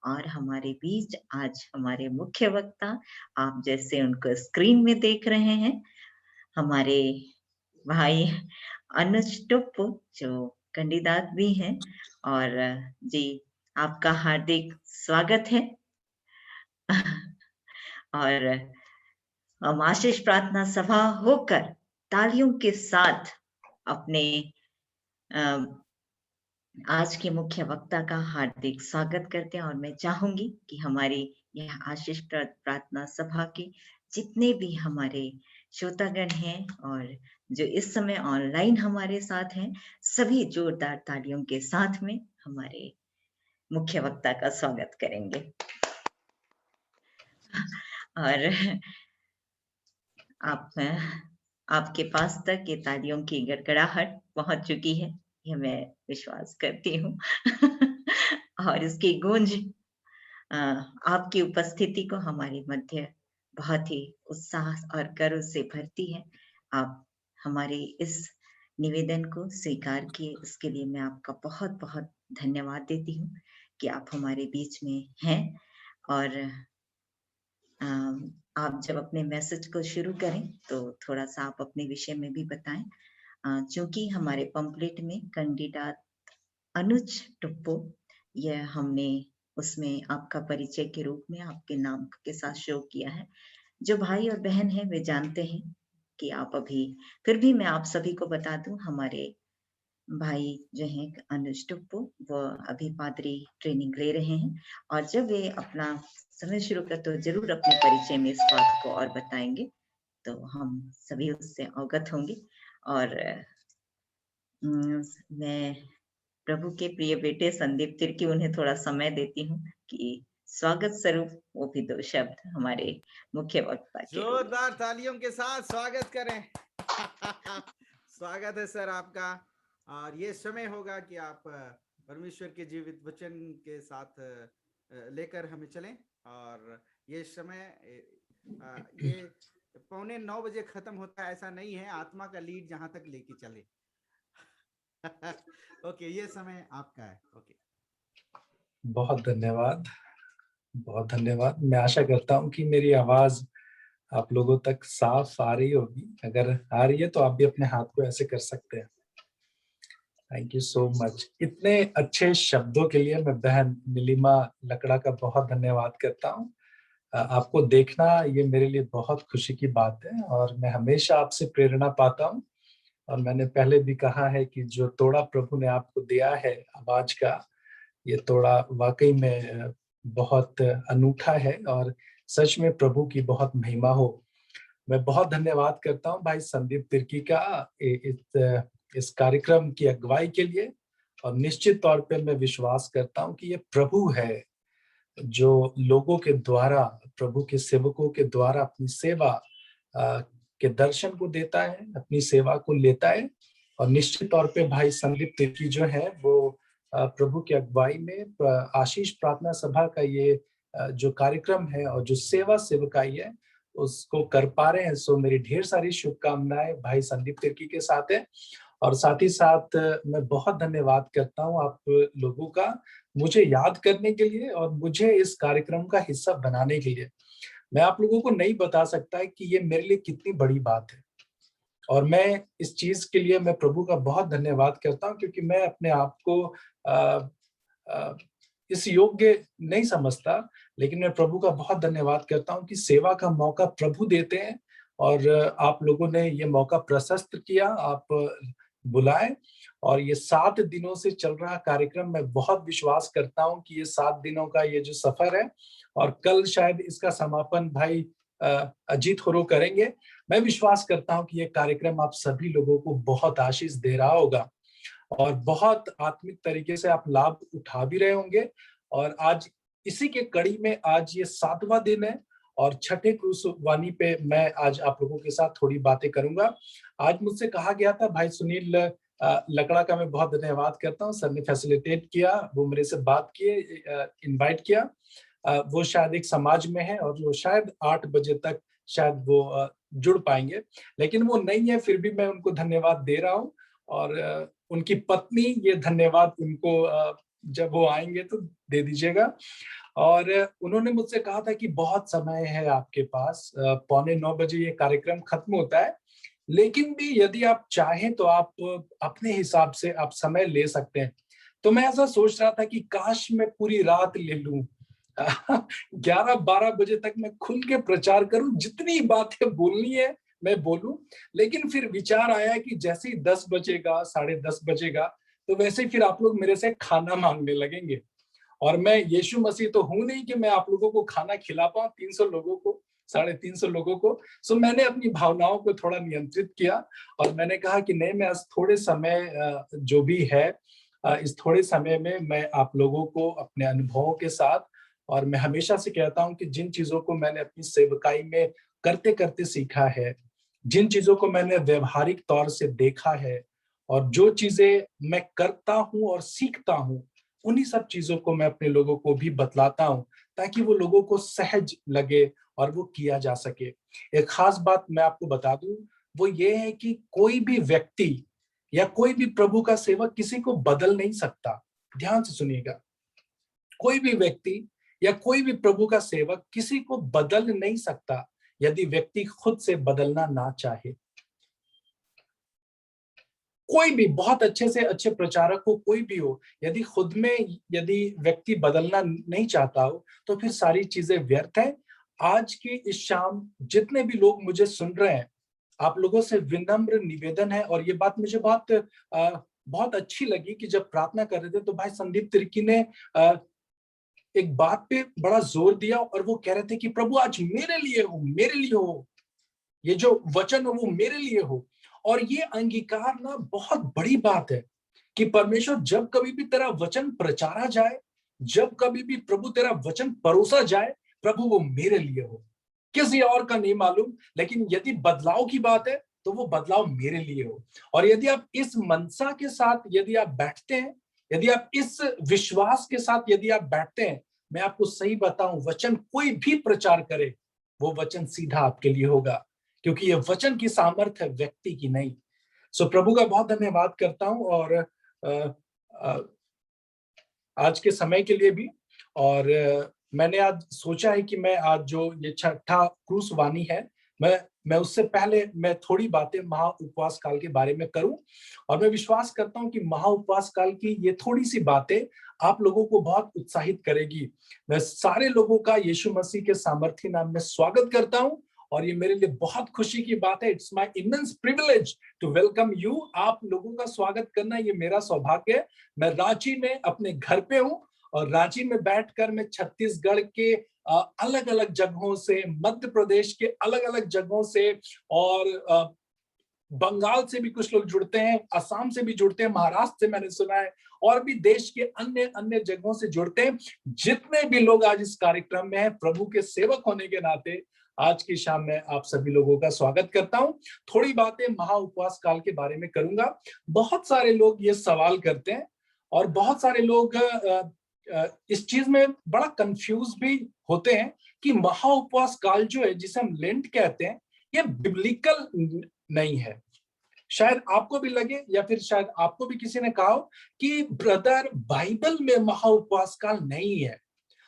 और हमारे बीच आज हमारे मुख्य वक्ता, आप जैसे उनको स्क्रीन में देख रहे हैं, हमारे भाई अनुज टुप्पू, जो कंडीदात भी हैं। और जी, आपका हार्दिक स्वागत है। और हम आशीष प्रार्थना सभा होकर तालियों के साथ अपने अ, आज के मुख्य वक्ता का हार्दिक स्वागत करते हैं। और मैं चाहूंगी कि हमारी यह आशीष प्रार्थना सभा के जितने भी हमारे श्रोतागण हैं और जो इस समय ऑनलाइन हमारे साथ हैं, सभी जोरदार तालियों के साथ में हमारे मुख्य वक्ता का स्वागत करेंगे। और आप आपके पास तक ये तालियों की गड़गड़ाहट पहुंच चुकी है, ये मैं विश्वास करती हूँ। और इसकी गूंज अ, आपकी उपस्थिति को हमारे मध्य बहुत ही उत्साह और गर्व से भरती है। आप हमारे इस निवेदन को स्वीकार किए, उसके लिए मैं आपका बहुत-बहुत धन्यवाद देती हूँ कि आप हमारे बीच में हैं। और आप जब अपने मैसेज को शुरू करें, तो थोड़ा-सा आप अपने विषय में भी बताएँ। चूँकि हमारे पंपलेट में कैंडिडेट अनुज टुप्पो, यह हमने उसमें आपका परिचय के रूप में आपके नाम के साथ शो किया है। जो भाई और बहन हैं वे जानते हैं कि आप अभी, फिर भी मैं आप सभी को बता दूँ, हमारे भाई जो हैं अनुज टुप्पो, वो अभी पादरी ट्रेनिंग ले रहे हैं। और जब वे अपना समय शुरू कर, तो ज़रूर अपने परिचय में इस बात को और बताएँगे, तो हम सभी उससे अवगत होंगे। और मैं प्रभु के प्रिय बेटे संदीप तिर्की, उन्हें थोड़ा समय देती हूँ कि स्वागत स्वरूप वो भी 2 शब्द हमारे मुख्य वक्ता के रूप में। जोरदार तालियों के साथ स्वागत करें। स्वागत है सर आपका। और ये समय होगा कि आप परमेश्वर के जीवित वचन के साथ लेकर हमें चलें। और ये समय ये 8:45 खत्म होता है, ऐसा नहीं है, आत्मा का लीड जहां तक लेके चले। ओके, ये समय आपका है। ओके, बहुत धन्यवाद, बहुत धन्यवाद। मैं आशा करता हूँ कि मेरी आवाज आप लोगों तक साफ आ रही होगी। अगर आ रही है तो आप भी अपने हाथ को ऐसे कर सकते हैं। Thank you so much. इतने अच्छे शब्दों के लिए मैं बहन नीलिमा लकड़ा का बहुत धन्यवाद करता हूँ। आपको देखना ये मेरे लिए बहुत खुशी की बात है और मैं हमेशा आपसे प्रेरणा पाता हूँ। और मैंने पहले भी कहा है कि जो तोड़ा प्रभु ने आपको दिया है आवाज का, ये तोड़ा वाकई में बहुत अनूठा है और सच में प्रभु की बहुत महिमा हो। मैं बहुत धन्यवाद करता हूँ भाई संदीप तिर्की का इस कार्यक्रम की अगुवाई के लिए। और निश्चित तौर पे मैं विश्वास करता हूँ कि ये प्रभु है जो लोगों के द्वारा, प्रभु के सेवकों के द्वारा अपनी सेवा के दर्शन को देता है, अपनी सेवा को लेता है। और निश्चित तौर पे भाई संदीप तिर्की जो है वो प्रभु की अगुवाई में आशीष प्रार्थना सभा का ये जो कार्यक्रम है और जो सेवा सेवकाई है उसको कर पा रहे हैं। सो मेरी ढेर सारी शुभकामनाएं भाई संदीप तिर्की के साथ है। और साथ ही साथ मैं बहुत धन्यवाद करता हूँ आप लोगों का मुझे याद करने के लिए और मुझे इस कार्यक्रम का हिस्सा बनाने के लिए। मैं आप लोगों को नहीं बता सकता कि ये मेरे लिए कितनी बड़ी बात है। और मैं इस चीज के लिए मैं प्रभु का बहुत धन्यवाद करता हूँ क्योंकि मैं अपने आप को अ, अ, इस योग्य नहीं समझता। लेकिन मैं प्रभु का बहुत धन्यवाद करता हूँ कि सेवा का मौका प्रभु देते हैं। और आप लोगों ने ये मौका प्रशस्त किया, आप बुलाए। और ये 7 दिनों से चल रहा कार्यक्रम, मैं बहुत विश्वास करता हूँ कि ये 7 दिनों का ये जो सफर है और कल शायद इसका समापन भाई अजीत होरो करेंगे। मैं विश्वास करता हूँ कि ये कार्यक्रम आप सभी लोगों को बहुत आशीष दे रहा होगा और बहुत आत्मिक तरीके से आप लाभ उठा भी रहे होंगे। और आज इसी के कड़ी में आज ये 7वां दिन है और छठे क्रूस वाणी पे मैं आज आप लोगों के साथ थोड़ी बातें करूंगा। आज मुझसे कहा गया था, भाई सुनील लकड़ा का मैं बहुत धन्यवाद करता हूँ, सर ने फैसिलिटेट किया, वो मेरे से बात किए, इनवाइट किया। वो शायद एक समाज में है और वो शायद 8 बजे तक शायद वो जुड़ पाएंगे, लेकिन वो नहीं है, फिर भी मैं उनको धन्यवाद दे रहा हूँ। और उनकी पत्नी, ये धन्यवाद उनको जब वो आएंगे तो दे दीजिएगा। और उन्होंने मुझसे कहा था कि बहुत समय है आपके पास, 8:45 ये कार्यक्रम खत्म होता है, लेकिन भी यदि आप चाहें तो आप अपने हिसाब से आप समय ले सकते हैं। तो मैं ऐसा सोच रहा था कि काश मैं पूरी रात ले लूं, 11-12 बजे तक मैं खुल के प्रचार करूं, जितनी बातें बोलनी है मैं बोलूं। लेकिन फिर विचार आया कि जैसे ही 10 बजेगा, 10:30 बजेगा, तो वैसे ही फिर आप लोग मेरे से खाना मांगने लगेंगे, और मैं यीशु मसीह तो हूं नहीं कि मैं आप लोगों को खाना खिला पाऊं, 300 लोगों को, 350 लोगों को। सो मैंने अपनी भावनाओं को थोड़ा नियंत्रित किया, और मैंने कहा कि नहीं, मैं आज थोड़े समय जो भी है, इस थोड़े समय में मैं आप लोगों को अपने अनुभवों के साथ, और मैं हमेशा से कहता हूं कि जिन चीजों को मैंने अपनी सेवकाई में करते करते सीखा है, जिन चीजों को मैंने व्यवहारिक तौर से देखा है, और जो चीजें मैं करता हूं और सीखता हूं, उन्हीं सब चीजों को मैं अपने लोगों को भी बतलाता हूं, ताकि वो लोगों को सहज लगे और वो किया जा सके। एक खास बात मैं आपको बता दूं, वो ये है कि कोई भी व्यक्ति या कोई भी प्रभु का सेवक किसी को बदल नहीं सकता। ध्यान से सुनिएगा, कोई भी व्यक्ति या कोई भी प्रभु का सेवक किसी को बदल नहीं सकता, यदि व्यक्ति खुद से बदलना ना चाहे। कोई भी बहुत अच्छे से अच्छे प्रचारक हो, कोई भी हो, यदि खुद में यदि व्यक्ति बदलना नहीं चाहता हो, तो फिर सारी चीजें व्यर्थ है। आज की इस शाम जितने भी लोग मुझे सुन रहे हैं, आप लोगों से विनम्र निवेदन है, और ये बात मुझे बहुत अच्छी लगी कि जब प्रार्थना कर रहे थे तो भाई संदीप तिर्की ने एक बात पे बड़ा जोर दिया, और वो कह रहे थे कि प्रभु आज मेरे लिए हो, मेरे लिए हो, ये जो वचन हो वो मेरे लिए हो। और ये अंगीकार ना बहुत बड़ी बात है कि परमेश्वर जब कभी भी तेरा वचन प्रचारा जाए, जब कभी भी प्रभु तेरा वचन परोसा जाए, प्रभु वो मेरे लिए हो, किसी और का नहीं मालूम, लेकिन यदि बदलाव की बात है तो वो बदलाव मेरे लिए हो। और यदि आप इस मनसा के साथ यदि आप बैठते हैं, यदि आप इस विश्वास के साथ यदि आप बैठते हैं, मैं आपको सही बताऊं, वचन कोई भी प्रचार करे, वो वचन सीधा आपके लिए होगा, क्योंकि ये वचन की सामर्थ्य है, व्यक्ति की नहीं। सो प्रभु का बहुत धन्यवाद करता हूं, और आज के समय के लिए भी। और मैंने आज सोचा है कि मैं आज जो ये छठा क्रूस वाणी है, मैं उससे पहले मैं थोड़ी बातें महा उपवास काल के बारे में करूं, और मैं विश्वास करता हूं कि महा उपवास काल की ये थोड़ी सी बातें आप लोगों को बहुत उत्साहित करेगी। मैं सारे लोगों का यीशु मसीह के सामर्थी नाम में स्वागत करता हूं, और ये मेरे लिए बहुत खुशी की बात है। It's my immense privilege to welcome you. आप लोगों का स्वागत करना ये मेरा सौभाग्य है। मैं रांची में अपने घर पे हूँ, और रांची में बैठकर मैं छत्तीसगढ़ के अलग अलग जगहों से, मध्य प्रदेश के अलग अलग जगहों से, और बंगाल से भी कुछ लोग जुड़ते हैं, असम से भी जुड़ते हैं, महाराष्ट्र से मैंने सुना है, और भी देश के अन्य अन्य जगहों से जुड़ते हैं। जितने भी लोग आज इस कार्यक्रम में हैं, प्रभु के सेवक होने के नाते आज की शाम में आप सभी लोगों का स्वागत करता हूं। थोड़ी बातें महा उपवास काल के बारे में करूंगा। बहुत सारे लोग ये सवाल करते हैं, और बहुत सारे लोग इस चीज में बड़ा कंफ्यूज भी होते हैं कि महा उपवास काल जो है, जिसे हम लेंट कहते हैं, ये बिब्लिकल नहीं है। शायद आपको भी लगे, या फिर शायद आपको भी किसी ने कहा हो कि ब्रदर बाइबल में महा उपवास काल नहीं है,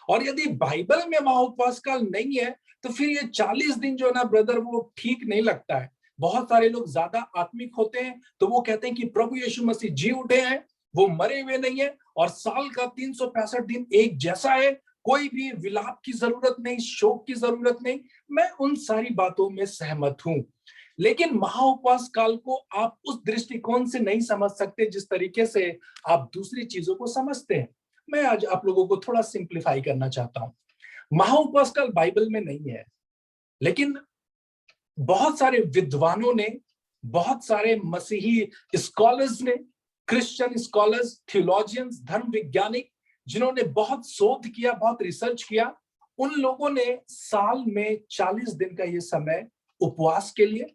और यदि बाइबल में महा उपवास काल नहीं है तो फिर ये 40 दिन जो है ना ब्रदर, वो ठीक नहीं लगता है। बहुत सारे लोग ज्यादा आत्मिक होते हैं तो वो कहते हैं कि प्रभु यीशु मसीह जी उठे हैं, वो मरे हुए नहीं है, और साल का 365 दिन एक जैसा है, कोई भी विलाप की जरूरत नहीं, शोक की जरूरत नहीं। मैं उन सारी बातों में सहमत हूं, लेकिन महा उपवास काल को आप उस दृष्टिकोण से नहीं समझ सकते जिस तरीके से आप दूसरी चीजों को समझते हैं। मैं आज आप लोगों को थोड़ा सिंप्लीफाई करना चाहता हूं। महा उपवास काल बाइबल में नहीं है, लेकिन बहुत सारे विद्वानों ने, बहुत सारे मसीही स्कॉलर्स ने, क्रिश्चियन स्कॉलर्स, थियोलॉजियंस, धर्म वैज्ञानिक, जिन्होंने बहुत शोध किया, बहुत रिसर्च किया, उन लोगों ने साल में 40 दिन का ये समय उपवास के लिए,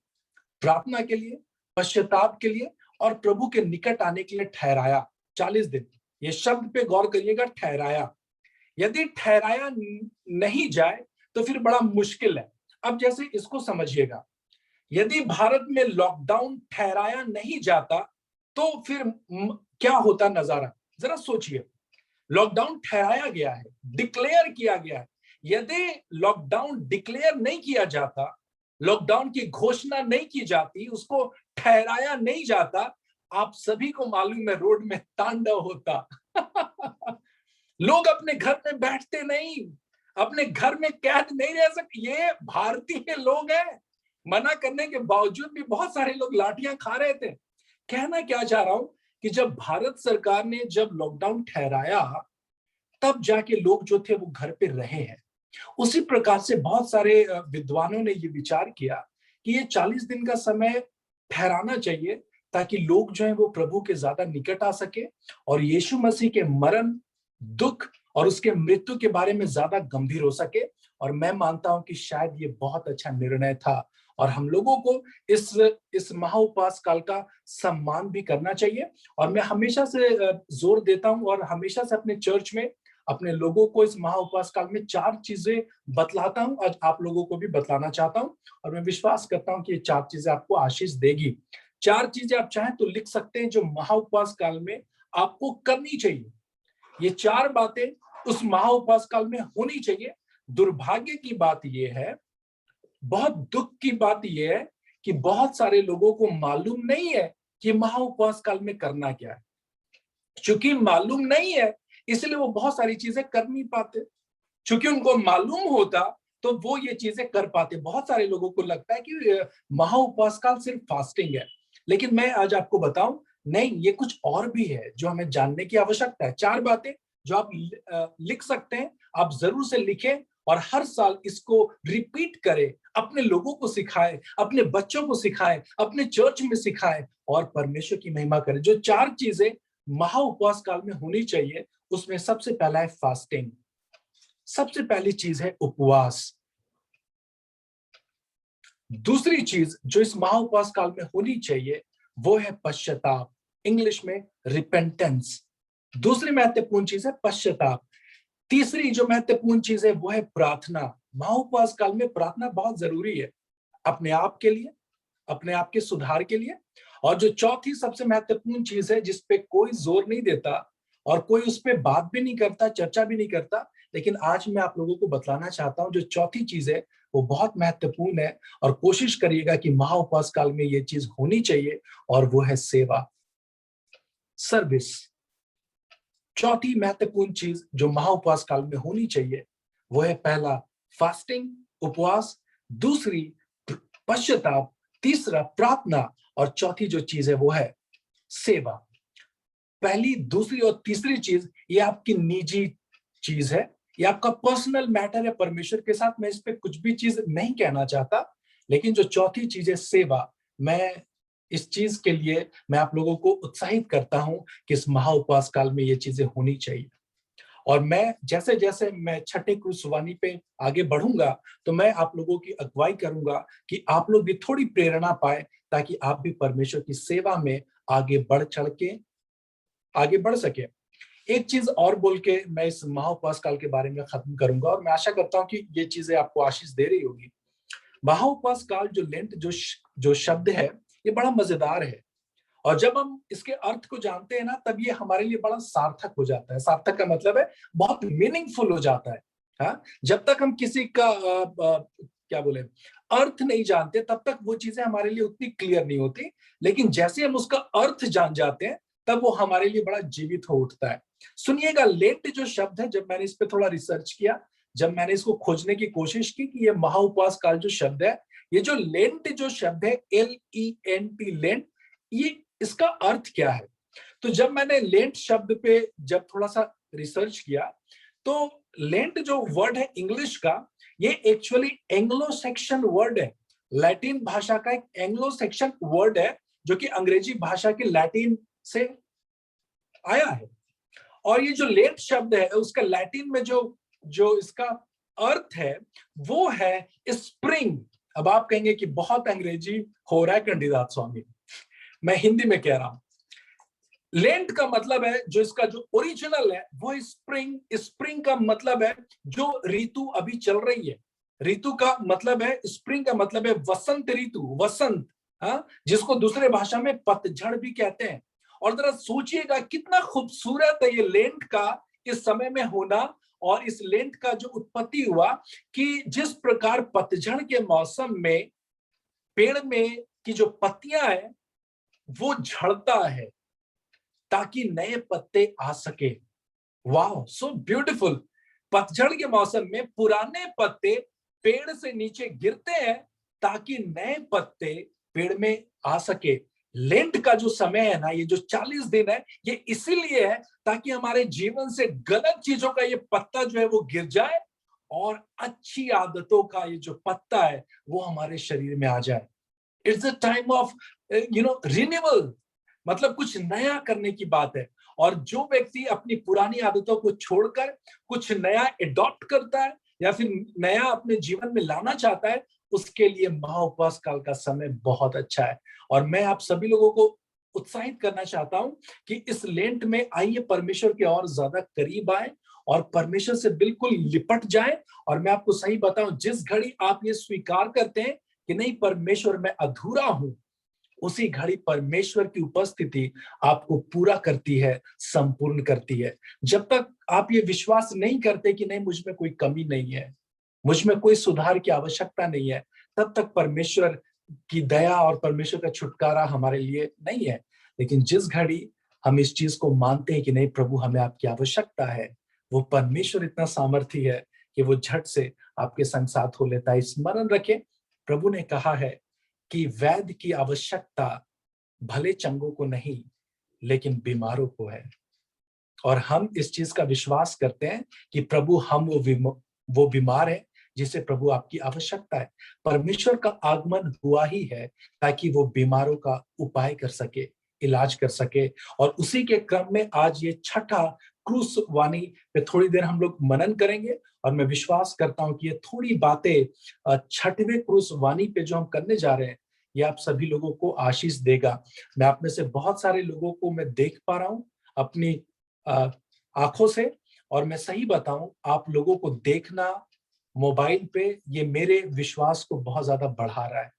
प्रार्थना के लिए, पश्चाताप के लिए और प्रभु के निकट आने के लिए ठहराया। 40 दिन, ये शब्द पे गौर करिएगा, ठहराया। यदि ठहराया नहीं जाए तो फिर बड़ा मुश्किल है। अब जैसे इसको समझिएगा, यदि भारत में लॉकडाउन ठहराया नहीं जाता तो फिर क्या होता नजारा, जरा सोचिए। लॉकडाउन ठहराया गया है, डिक्लेयर किया गया है। यदि लॉकडाउन डिक्लेयर नहीं किया जाता, लॉकडाउन की घोषणा नहीं की जाती, उसको ठहराया नहीं जाता, आप सभी को मालूम है रोड में तांडव होता। लोग अपने घर में बैठते नहीं, अपने घर में कैद नहीं रह सकते। ये भारतीय लोग हैं, मना करने के बावजूद भी बहुत सारे लोग लाठियां खा रहे थे। कहना क्या चाह रहा हूं कि जब भारत सरकार ने जब लॉकडाउन ठहराया, तब जाके लोग जो थे वो घर पे रहे हैं। उसी प्रकार से बहुत सारे विद्वानों ने ये विचार किया कि ये 40 दिन का समय ठहराना चाहिए, ताकि लोग जो है वो प्रभु के ज्यादा निकट आ सके और यीशु मसीह के मरण, दुख और उसके मृत्यु के बारे में ज्यादा गंभीर हो सके। और मैं मानता हूं कि शायद ये बहुत अच्छा निर्णय था, और हम लोगों को इस महाउपवास काल का सम्मान भी करना चाहिए। और मैं हमेशा से जोर देता हूं और हमेशा से अपने चर्च में अपने लोगों को इस महाउपवास काल में 4 चीजें बतलाता हूं। आज आप लोगों को भी बतलाना चाहता हूं, और मैं विश्वास करता हूं कि ये 4 चीजें आपको आशीष देगी। 4 चीजें आप चाहें तो लिख सकते हैं जो महाउपवास काल में आपको करनी चाहिए। ये 4 बातें उस महाउपवास काल में होनी चाहिए। दुर्भाग्य की बात यह है, बहुत दुख की बात यह है कि बहुत सारे लोगों को मालूम नहीं है कि महाउपवास काल में करना क्या है। चूंकि मालूम नहीं है, इसलिए वो बहुत सारी चीजें कर नहीं पाते। चूंकि उनको मालूम होता तो वो ये चीजें कर पाते। बहुत सारे लोगों को लगता है कि महाउपवास काल सिर्फ फास्टिंग है, लेकिन मैं आज आपको बताऊं, नहीं, ये कुछ और भी है जो हमें जानने की आवश्यकता है। 4 बातें जो आप लिख सकते हैं, आप जरूर से लिखें और हर साल इसको रिपीट करें, अपने लोगों को सिखाएं, अपने बच्चों को सिखाएं, अपने चर्च में सिखाएं और परमेश्वर की महिमा करें। जो 4 चीजें महाउपवास काल में होनी चाहिए, उसमें सबसे पहला है फास्टिंग। सबसे पहली चीज है उपवास। दूसरी चीज जो इस महाउपवास काल में होनी चाहिए वो है पश्चाताप, इंग्लिश में रिपेंटेंस। दूसरी महत्वपूर्ण चीज है पश्चाताप। तीसरी जो महत्वपूर्ण चीज है वो है प्रार्थना। महाउपवास काल में प्रार्थना बहुत जरूरी है, अपने आप के लिए, अपने आप के सुधार के लिए। और जो चौथी सबसे महत्वपूर्ण चीज है, जिस पे कोई जोर नहीं देता और कोई उस पर बात भी नहीं करता, चर्चा भी नहीं करता, लेकिन आज मैं आप लोगों को बतलाना चाहता हूं, जो चौथी चीज है वो बहुत महत्वपूर्ण है, और कोशिश करिएगा कि महाउपवास काल में ये चीज होनी चाहिए, और वो है सेवा, सर्विस। चौथी महत्वपूर्ण चीज जो महाउपवास काल में होनी चाहिए वो है पहला फास्टिंग, उपवास, दूसरी पश्चाताप, तीसरा प्रार्थना, और चौथी जो चीज है वो है सेवा। पहली, दूसरी और तीसरी चीज ये आपकी निजी चीज है, ये आपका पर्सनल मैटर है परमेश्वर के साथ। मैं इस पे कुछ भी चीज नहीं कहना चाहता, लेकिन जो चौथी चीज है सेवा, मैं इस चीज के लिए मैं आप लोगों को उत्साहित करता हूं कि इस महाउपवास काल में ये चीजें होनी चाहिए। और मैं जैसे जैसे मैं छठे क्रूसवानी पे आगे बढ़ूंगा, तो मैं आप लोगों की अगुवाई करूंगा कि आप लोग भी थोड़ी प्रेरणा पाए, ताकि आप भी परमेश्वर की सेवा में आगे बढ़ चढ़ के आगे बढ़ सके। एक चीज और बोल के मैं इस महाउपवास काल के बारे में खत्म करूंगा, और मैं आशा करता हूं कि ये चीजें आपको आशीष दे रही होगी। महाउपवास काल जो लेंट जो शब्द है, ये बड़ा मजेदार है, और जब हम इसके अर्थ को जानते हैं ना, तब ये हमारे लिए बड़ा सार्थक हो जाता है। सार्थक का मतलब है बहुत मीनिंगफुल हो जाता है। हाँ, जब तक हम किसी का क्या बोले अर्थ नहीं जानते, तब तक वो चीजें हमारे लिए उतनी क्लियर नहीं होती, लेकिन जैसे हम उसका अर्थ जान जाते हैं, तब वो हमारे लिए बड़ा जीवित हो उठता है। सुनिएगा, लेंट जो शब्द है, जब मैंने इस पे थोड़ा रिसर्च किया, जब मैंने इसको खोजने की कोशिश की कि ये महाउपवास काल जो शब्द है, ये जो लेंट जो शब्द है, LENT, लेंट, ये इसका अर्थ क्या है। तो जब मैंने लेंट शब्द पे जब थोड़ा सा रिसर्च किया, तो लेंट जो वर्ड है इंग्लिश का, ये एक्चुअली एंग्लो सेक्शन वर्ड है। लैटिन भाषा का एक एंग्लो सेक्शन वर्ड है, जो कि अंग्रेजी भाषा के लैटिन से आया है। और ये जो लेंट शब्द है, उसका लैटिन में जो इसका अर्थ है वो है स्प्रिंग। अब आप कहेंगे कि बहुत अंग्रेजी हो रहा है कंडीदात स्वामी, मैं हिंदी में कह रहा हूं। लेंट का मतलब है, जो इसका जो ओरिजिनल है वो स्प्रिंग। स्प्रिंग का मतलब है जो ऋतु अभी चल रही है। ऋतु का मतलब है, स्प्रिंग का मतलब है वसंत ऋतु, वसंत, हाँ, जिसको दूसरे भाषा में पतझड़ भी कहते हैं। और जरा सोचिएगा कितना खूबसूरत है ये लेंट का इस समय में होना और इस लेंट का जो उत्पत्ति हुआ कि जिस प्रकार पतझड़ के मौसम में पेड़ में की जो पत्तियां हैं वो झड़ता है ताकि नए पत्ते आ सके। Wow, so beautiful. पतझड़ के मौसम में पुराने पत्ते पेड़ से नीचे गिरते हैं ताकि नए पत्ते पेड़ में आ सके। लेंट का जो समय है ना, ये जो 40 दिन है, ये इसीलिए है ताकि हमारे जीवन से गलत चीजों का ये पत्ता जो है वो गिर जाए और अच्छी आदतों का ये जो पत्ता है वो हमारे शरीर में आ जाए। It's a time of renewal, मतलब कुछ नया करने की बात है। और जो व्यक्ति अपनी पुरानी आदतों को छोड़कर कुछ नया एडॉप्ट करता है या फिर नया अपने जीवन में लाना चाहता है, उसके लिए महाउपवास काल का समय बहुत अच्छा है। और मैं आप सभी लोगों को उत्साहित करना चाहता हूं कि इस लेंट में आइए परमेश्वर के और ज्यादा करीब आए और परमेश्वर से बिल्कुल लिपट जाए। और मैं आपको सही बताऊं, जिस घड़ी आप ये स्वीकार करते हैं कि नहीं परमेश्वर मैं अधूरा हूं, उसी घड़ी परमेश्वर की उपस्थिति आपको पूरा करती है, संपूर्ण करती है। जब तक आप ये विश्वास नहीं करते कि नहीं मुझ में कोई कमी नहीं है, मुझ में कोई सुधार की आवश्यकता नहीं है, तब तक परमेश्वर की दया और परमेश्वर का छुटकारा हमारे लिए नहीं है। लेकिन जिस घड़ी हम इस चीज को मानते हैं कि नहीं प्रभु हमें आपकी आवश्यकता है, वो परमेश्वर इतना सामर्थी है कि वो झट से आपके संग साथ हो लेता है। स्मरण रखें, प्रभु ने कहा है कि वैद्य की आवश्यकता भले चंगों को नहीं लेकिन बीमारों को है। और हम इस चीज का विश्वास करते हैं कि प्रभु हम वो बीमार है जिसे प्रभु आपकी आवश्यकता है। परमेश्वर का आगमन हुआ ही है ताकि वो बीमारों का उपाय कर सके, इलाज कर सके। और उसी के क्रम में आज ये छठा क्रूस वाणी पे थोड़ी देर हम लोग मनन करेंगे। और मैं विश्वास करता हूं कि ये थोड़ी बातें छठवें क्रूस वाणी पे जो हम करने जा रहे हैं, ये आप सभी लोगों को आशीष देगा। मैं आप में से बहुत सारे लोगों को मैं देख पा रहा हूं अपनी आंखों से। और मैं सही बताऊं, आप लोगों को देखना मोबाइल पे ये मेरे विश्वास को बहुत ज्यादा बढ़ा रहा है।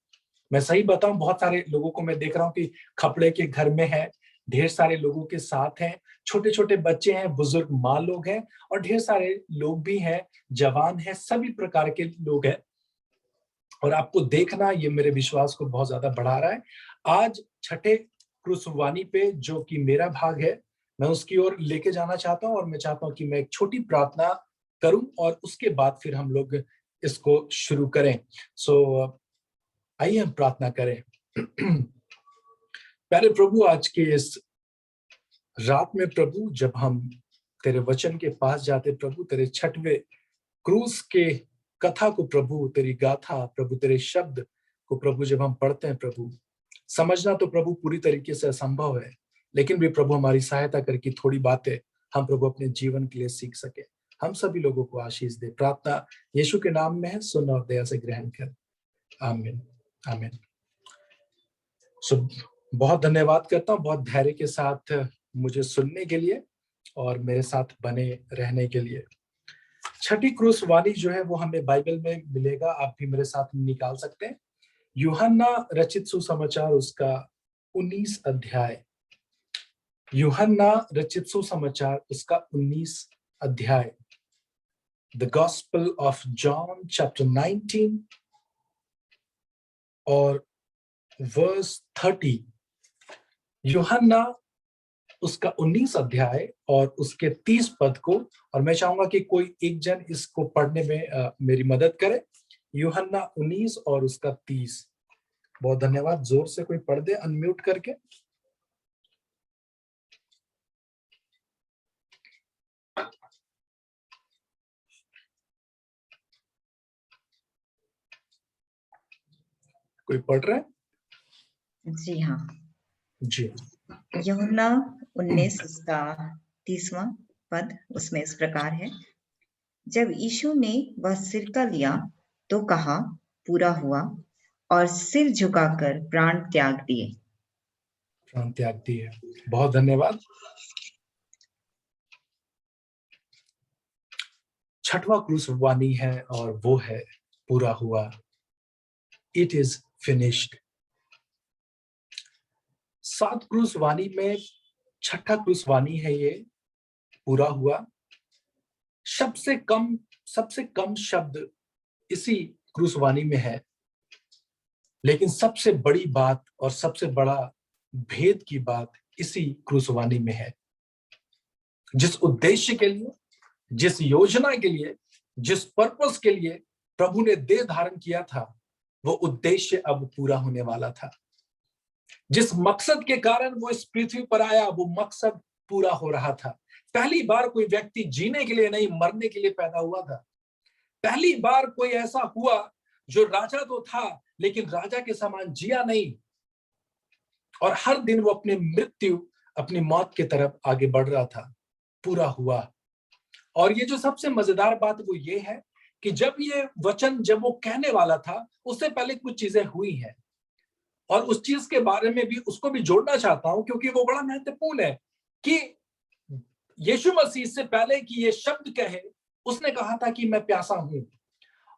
मैं सही बताऊं, बहुत सारे लोगों को मैं देख रहा हूं कि खपड़े के घर में है, ढेर सारे लोगों के साथ हैं, छोटे छोटे बच्चे हैं, बुजुर्ग माँ लोग हैं और ढेर सारे लोग भी हैं, जवान हैं, सभी प्रकार के लोग हैं। और आपको देखना ये मेरे विश्वास को बहुत ज्यादा बढ़ा रहा है। आज छठे क्रूसवाणी पे जो कि मेरा भाग है, मैं उसकी ओर लेके जाना चाहता हूँ। और मैं चाहता हूँ कि मैं एक छोटी प्रार्थना करूं और उसके बाद फिर हम लोग इसको शुरू करें। सो आइए हम प्रार्थना करें। प्यारे प्रभु, आज के इस रात में प्रभु, जब हम तेरे वचन के पास जाते प्रभु, तेरे छठवें क्रूस के कथा को प्रभु, तेरी गाथा प्रभु, तेरे शब्द को प्रभु जब हम पढ़ते हैं प्रभु, समझना तो प्रभु पूरी तरीके से असंभव है, लेकिन भी प्रभु हमारी सहायता करके थोड़ी बातें हम प्रभु अपने जीवन के लिए सीख सके। हम सभी लोगों को आशीष दे। प्रार्थना यीशु के नाम में है, सुन और दया से ग्रहण कर। आमीन, आमीन। सो बहुत धन्यवाद करता हूँ बहुत धैर्य के साथ मुझे सुनने के लिए और मेरे साथ बने रहने के लिए। छठी क्रूस वाणी जो है वो हमें बाइबल में मिलेगा, आप भी मेरे साथ निकाल सकते हैं। यूहन्ना रचित सुसमाचार उसका 19 अध्याय, यूहन्ना रचित सुसमाचार उसका 19 अध्याय, the gospel of John chapter 19 और वर्स 30। यूहन्ना उसका 19 अध्याय और उसके 30 पद को, और मैं चाहूंगा कि कोई एक जन इसको पढ़ने में मेरी मदद करे। यूहन्ना 19 और उसका 30। बहुत धन्यवाद। जोर से कोई पढ़ दे अनम्यूट करके। कोई पढ़ रहा है? जी हाँ। जी। यूहन्ना 19 उसका 30वां पद, उसमें इस प्रकार है। जब यीशु ने वह सिरका लिया तो कहा, पूरा हुआ, और सिर झुकाकर प्राण त्याग दिए। प्राण त्याग दिए। बहुत धन्यवाद। छठवां क्रूस वाणी है और वो है पूरा हुआ। It is finished. 7 क्रूस वाणी में छठा क्रूस वाणी है ये पूरा हुआ। सबसे कम शब्द इसी क्रूसवानी में है, लेकिन सबसे बड़ी बात और सबसे बड़ा भेद की बात इसी क्रूसवानी में है। जिस उद्देश्य के लिए, जिस योजना के लिए, जिस पर्पस के लिए प्रभु ने देह धारण किया था, वो उद्देश्य अब पूरा होने वाला था। जिस मकसद के कारण वो इस पृथ्वी पर आया, वो मकसद पूरा हो रहा था। पहली बार कोई व्यक्ति जीने के लिए नहीं, मरने के लिए पैदा हुआ था। पहली बार कोई ऐसा हुआ जो राजा तो था, लेकिन राजा के समान जिया नहीं, और हर दिन वो अपनी मौत की तरफ आगे बढ़ रहा था। पूरा हुआ। और ये जो सबसे मजेदार बात वो ये है कि जब वो कहने वाला था, उससे पहले कुछ चीजें हुई हैं, और उस चीज के बारे में भी उसको भी जोड़ना चाहता हूं, क्योंकि वो बड़ा महत्वपूर्ण है कि यीशु मसीह से पहले कि ये शब्द कहे, उसने कहा था कि मैं प्यासा हूं।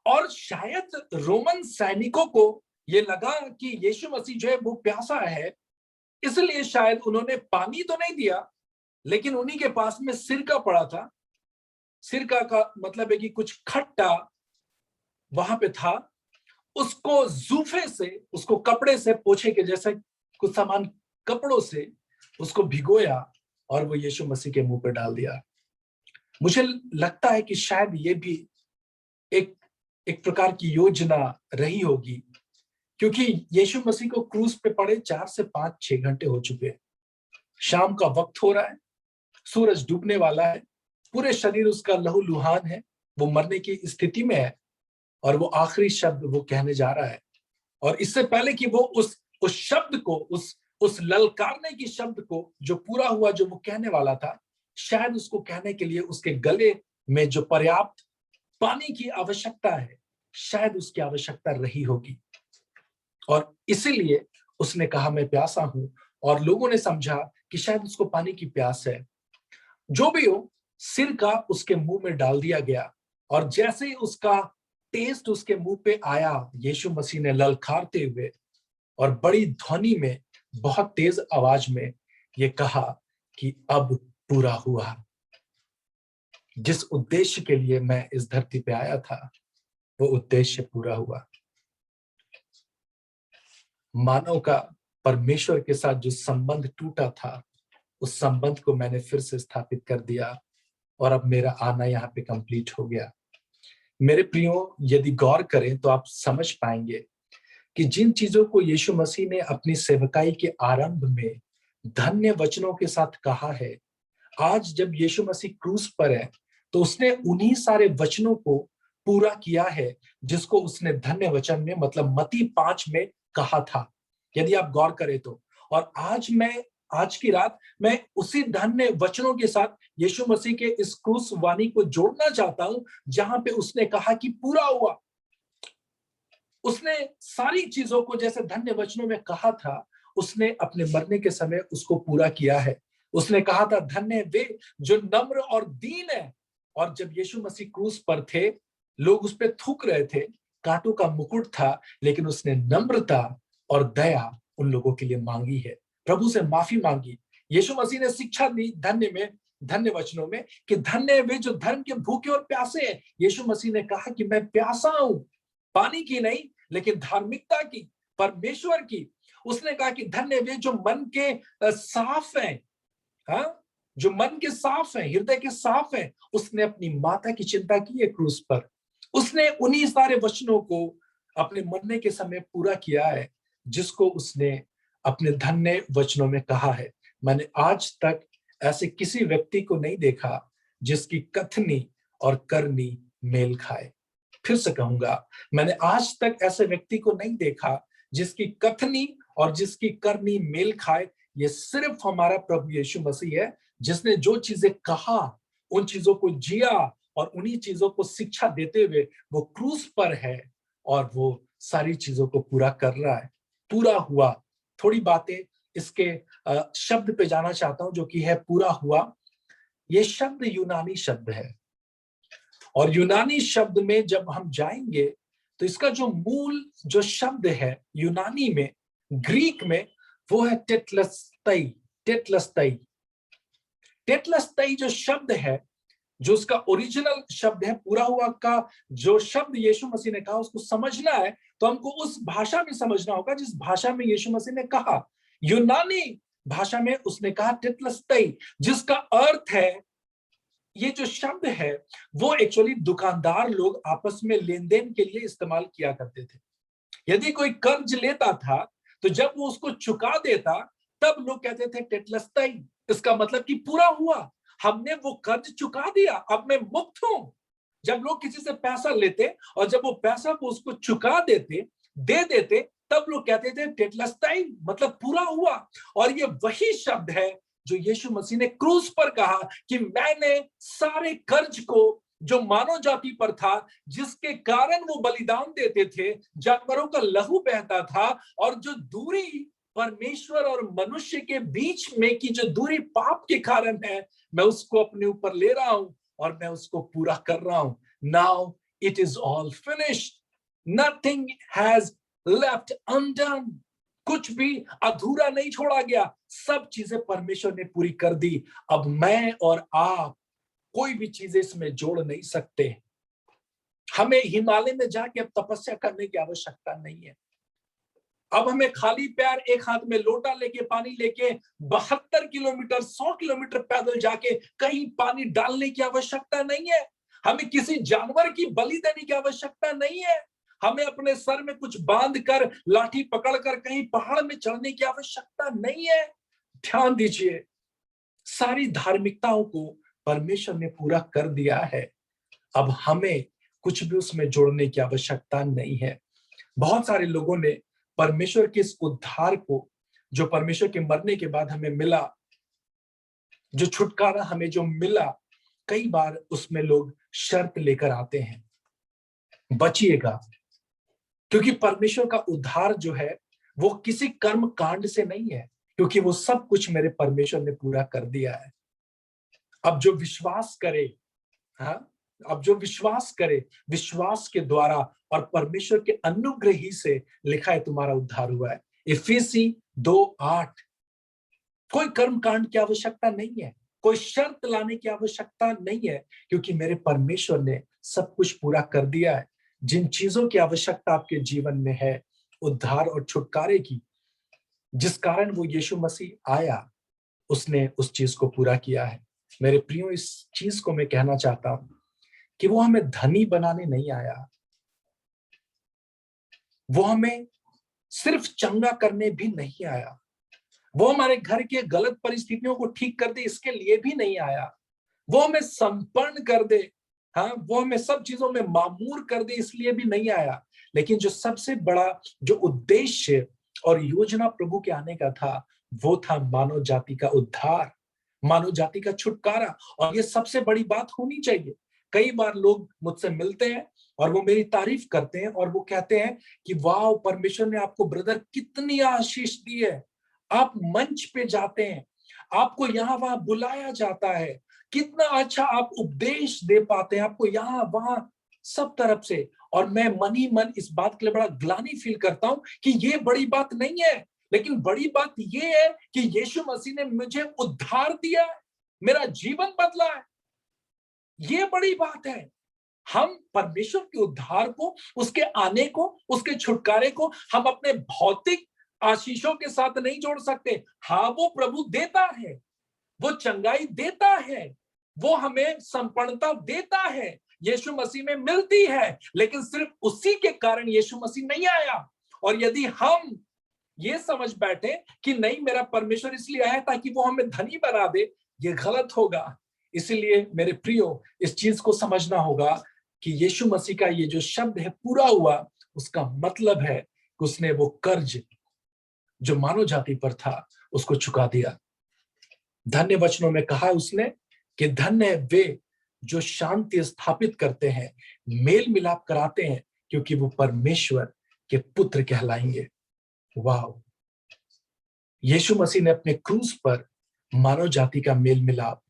और शायद रोमन सैनिकों को ये लगा कि यीशु मसीह जो है वो प्यासा है, इसलिए शायद उन्होंने पानी तो नहीं दिया, लेकिन उन्हीं के पास में सिरका पड़ा था। सिरका का मतलब है कि कुछ खट्टा वहां पे था। उसको जूफे से, उसको कपड़े से पोछे के जैसे कुछ सामान, कपड़ों से उसको भिगोया और वो यीशु मसीह के मुंह पे डाल दिया। मुझे लगता है कि शायद ये भी एक प्रकार की योजना रही होगी, क्योंकि यीशु मसीह को क्रूस पे पड़े 4 से 5-6 घंटे हो चुके हैं। शाम का वक्त हो रहा है, सूरज डूबने वाला है, पूरे शरीर उसका लहूलुहान है, वो मरने की स्थिति में है, और वो आखिरी शब्द वो कहने जा रहा है। और इससे पहले कि वो उस शब्द को, उस ललकारने की शब्द को जो पूरा हुआ, जो वो कहने वाला था, शायद उसको कहने के लिए उसके गले में जो पर्याप्त पानी की आवश्यकता है, शायद उसकी आवश्यकता रही होगी। और इसीलिए उसने कहा मैं प्यासा हूं, और लोगों ने समझा कि शायद उसको पानी की प्यास है। जो भी हो, सिर का उसके मुंह में डाल दिया गया, और जैसे ही उसका टेस्ट उसके मुंह पे आया, यीशु मसीह ने ललकारते हुए और बड़ी ध्वनि में, बहुत तेज आवाज में ये कहा कि अब पूरा हुआ। जिस उद्देश्य के लिए मैं इस धरती पे आया था, वो उद्देश्य पूरा हुआ। मानव का परमेश्वर के साथ जो संबंध टूटा था, उस संबंध को मैंने फिर से स्थापित कर दिया, और अब मेरा आना यहाँ पे कंप्लीट हो गया। मेरे प्रियो, यदि गौर करें तो आप समझ पाएंगे कि जिन चीजों को यीशु मसीह ने अपनी सेवकाई के आरंभ में धन्य वचनों के साथ कहा है, आज जब यीशु मसीह क्रूस पर है, तो उसने उन्हीं सारे वचनों को पूरा किया है जिसको उसने धन्य वचन में, मतलब मत्ती 5 में कहा था, यदि आप गौर करें तो। और आज की रात मैं उसी धन्य वचनों के साथ यीशु मसीह के इस क्रूस वाणी को जोड़ना चाहता हूं, जहां पे उसने कहा कि पूरा हुआ। उसने सारी चीजों को जैसे धन्य वचनों में कहा था, उसने अपने मरने के समय उसको पूरा किया है। उसने कहा था, धन्य वे जो नम्र और दीन है। और जब यीशु मसीह क्रूस पर थे, लोग उस पर थूक रहे थे, कांटों का मुकुट था, लेकिन उसने नम्रता और दया उन लोगों के लिए मांगी है, प्रभु से माफी मांगी। यीशु मसीह ने शिक्षा दी धन्य वचनों में कि धन्य वे जो धर्म के भूखे और प्यासे हैं। यीशु मसीह ने कहा कि मैं प्यासा हूं, पानी की नहीं, लेकिन धार्मिकता की, परमेश्वर की। उसने कहा कि धन्य वे जो मन के साफ हैं, जो मन के साफ हैं, हृदय के साफ हैं। उसने अपनी माता की चिंता की है क्रूस पर। उसने उन्हीं सारे वचनों को अपने मरने के समय पूरा किया है, जिसको उसने अपने धन्य वचनों में कहा है। मैंने आज तक ऐसे किसी व्यक्ति को नहीं देखा जिसकी कथनी और करनी मेल खाए। फिर से कहूंगा, मैंने आज तक ऐसे व्यक्ति को नहीं देखा जिसकी कथनी और जिसकी करनी मेल खाए। ये सिर्फ हमारा प्रभु यीशु मसीह है, जिसने जो चीजें कहा उन चीजों को जिया, और उन्हीं चीजों को शिक्षा देते हुए वो क्रूस पर है, और वो सारी चीजों को पूरा कर रहा है। पूरा हुआ। थोड़ी बातें इसके शब्द पे जाना चाहता हूं, जो कि है पूरा हुआ। ये शब्द यूनानी शब्द है, और यूनानी शब्द में जब हम जाएंगे तो इसका जो मूल जो शब्द है यूनानी में, ग्रीक में, वो है टेटलस्तई। टेटलस्तई जो शब्द है, जो उसका ओरिजिनल शब्द है, पूरा हुआ का जो शब्द यीशु मसीह ने कहा उसको समझना है तो हमको उस भाषा में समझना होगा जिस भाषा में यीशु मसीह ने कहा। यूनानी भाषा में उसने कहा टेटलस्टई, जिसका अर्थ है, ये जो शब्द है वो एक्चुअली दुकानदार लोग आपस में लेन देन के लिए इस्तेमाल किया करते थे। यदि कोई कर्ज लेता था तो जब वो उसको चुका देता तब लोग कहते थे टेटलस्टई, इसका मतलब कि पूरा हुआ, हमने वो कर्ज चुका दिया, अब मैं मुक्त हूं। जब लोग किसी से पैसा लेते और जब वो पैसा को उसको चुका देते, दे देते, तब लोग कहते थे टेटलस्टई, मतलब पूरा हुआ। और ये वही शब्द है जो यीशु मसीह ने क्रूस पर कहा कि मैंने सारे कर्ज को जो मानव जाति पर था, जिसके कारण वो बलिदान देते थे, जानवरों का लहू बहता था, और जो दूरी परमेश्वर और मनुष्य के बीच में की जो दूरी पाप के कारण है, मैं उसको अपने ऊपर ले रहा हूं और मैं उसको पूरा कर रहा हूं। Now it is all finished, nothing has left undone, कुछ भी अधूरा नहीं छोड़ा गया, सब चीजें परमेश्वर ने पूरी कर दी। अब मैं और आप कोई भी चीजें इसमें जोड़ नहीं सकते। हमें हिमालय में जाके अब तपस्या करने की आवश्यकता नहीं है। अब हमें खाली पैर एक हाथ में लोटा लेके पानी लेके 72 किलोमीटर 100 किलोमीटर पैदल जाके कहीं पानी डालने की आवश्यकता नहीं है। हमें किसी जानवर की बलि देने की आवश्यकता नहीं है। हमें अपने सर में कुछ बांध कर लाठी पकड़कर कहीं पहाड़ में चढ़ने की आवश्यकता नहीं है। ध्यान दीजिए, सारी धार्मिकताओं को परमेश्वर ने पूरा कर दिया है। अब हमें कुछ भी उसमें जोड़ने की आवश्यकता नहीं है। बहुत सारे लोगों ने परमेश्वर के इस उद्धार को, जो परमेश्वर के मरने के बाद हमें मिला, जो छुटकारा हमें जो मिला, कई बार उसमें लोग शर्त लेकर आते हैं, बचिएगा, क्योंकि परमेश्वर का उद्धार जो है वो किसी कर्म कांड से नहीं है, क्योंकि वो सब कुछ मेरे परमेश्वर ने पूरा कर दिया है। अब जो विश्वास करे, हाँ, अब जो विश्वास करे, विश्वास के द्वारा और परमेश्वर के अनुग्रह ही से लिखा है तुम्हारा उद्धार हुआ है। इफिसी 2:8। कोई कर्म कांड की आवश्यकता नहीं है, कोई शर्त लाने की आवश्यकता नहीं है, क्योंकि मेरे परमेश्वर ने सब कुछ पूरा कर दिया है। जिन चीजों की आवश्यकता आपके जीवन में है, उद्धार और छुटकारे की, जिस कारण वो यीशु मसीह आया, उसने उस चीज को पूरा किया है। मेरे प्रियो, इस चीज को मैं कहना चाहता हूं कि वो हमें धनी बनाने नहीं आया, वो हमें सिर्फ चंगा करने भी नहीं आया, वो हमारे घर के गलत परिस्थितियों को ठीक कर दे इसके लिए भी नहीं आया, वो हमें संपन्न कर दे, हाँ, वो हमें सब चीजों में मामूर कर दे इसलिए भी नहीं आया। लेकिन जो सबसे बड़ा जो उद्देश्य और योजना प्रभु के आने का था, वो था मानव जाति का उद्धार, मानव जाति का छुटकारा। और ये सबसे बड़ी बात होनी चाहिए। कई बार लोग मुझसे मिलते हैं और वो मेरी तारीफ करते हैं और वो कहते हैं कि वाह, परमेश्वर ने आपको ब्रदर कितनी आशीष दी है, आप मंच पे जाते हैं, आपको यहाँ वहां बुलाया जाता है, कितना अच्छा आप उपदेश दे पाते हैं, आपको यहाँ वहां सब तरफ से। और मैं मन ही मन इस बात के लिए बड़ा ग्लानि फील करता हूं कि ये बड़ी बात नहीं है, लेकिन बड़ी बात ये है कि यीशु मसीह ने मुझे उद्धार दिया है, मेरा जीवन बदला है, ये बड़ी बात है। हम परमेश्वर के उद्धार को, उसके आने को, उसके छुटकारे को हम अपने भौतिक आशीषों के साथ नहीं जोड़ सकते। हाँ, वो प्रभु देता है, वो चंगाई देता है, वो हमें संपन्नता देता है, यीशु मसीह में मिलती है, लेकिन सिर्फ उसी के कारण यीशु मसीह नहीं आया। और यदि हम ये समझ बैठे कि नहीं, मेरा परमेश्वर इसलिए आया ताकि वो हमें धनी बना दे, ये गलत होगा। इसलिए मेरे प्रियो, इस चीज को समझना होगा कि यीशु मसीह का ये जो शब्द है पूरा हुआ, उसका मतलब है कि उसने वो कर्ज जो मानव जाति पर था उसको चुका दिया। धन्य वचनों में कहा उसने कि धन्य है वे जो शांति स्थापित करते हैं, मेल मिलाप कराते हैं, क्योंकि वो परमेश्वर के पुत्र कहलाएंगे। वाह, यीशु मसीह ने अपने क्रूस पर मानव जाति का मेल मिलाप,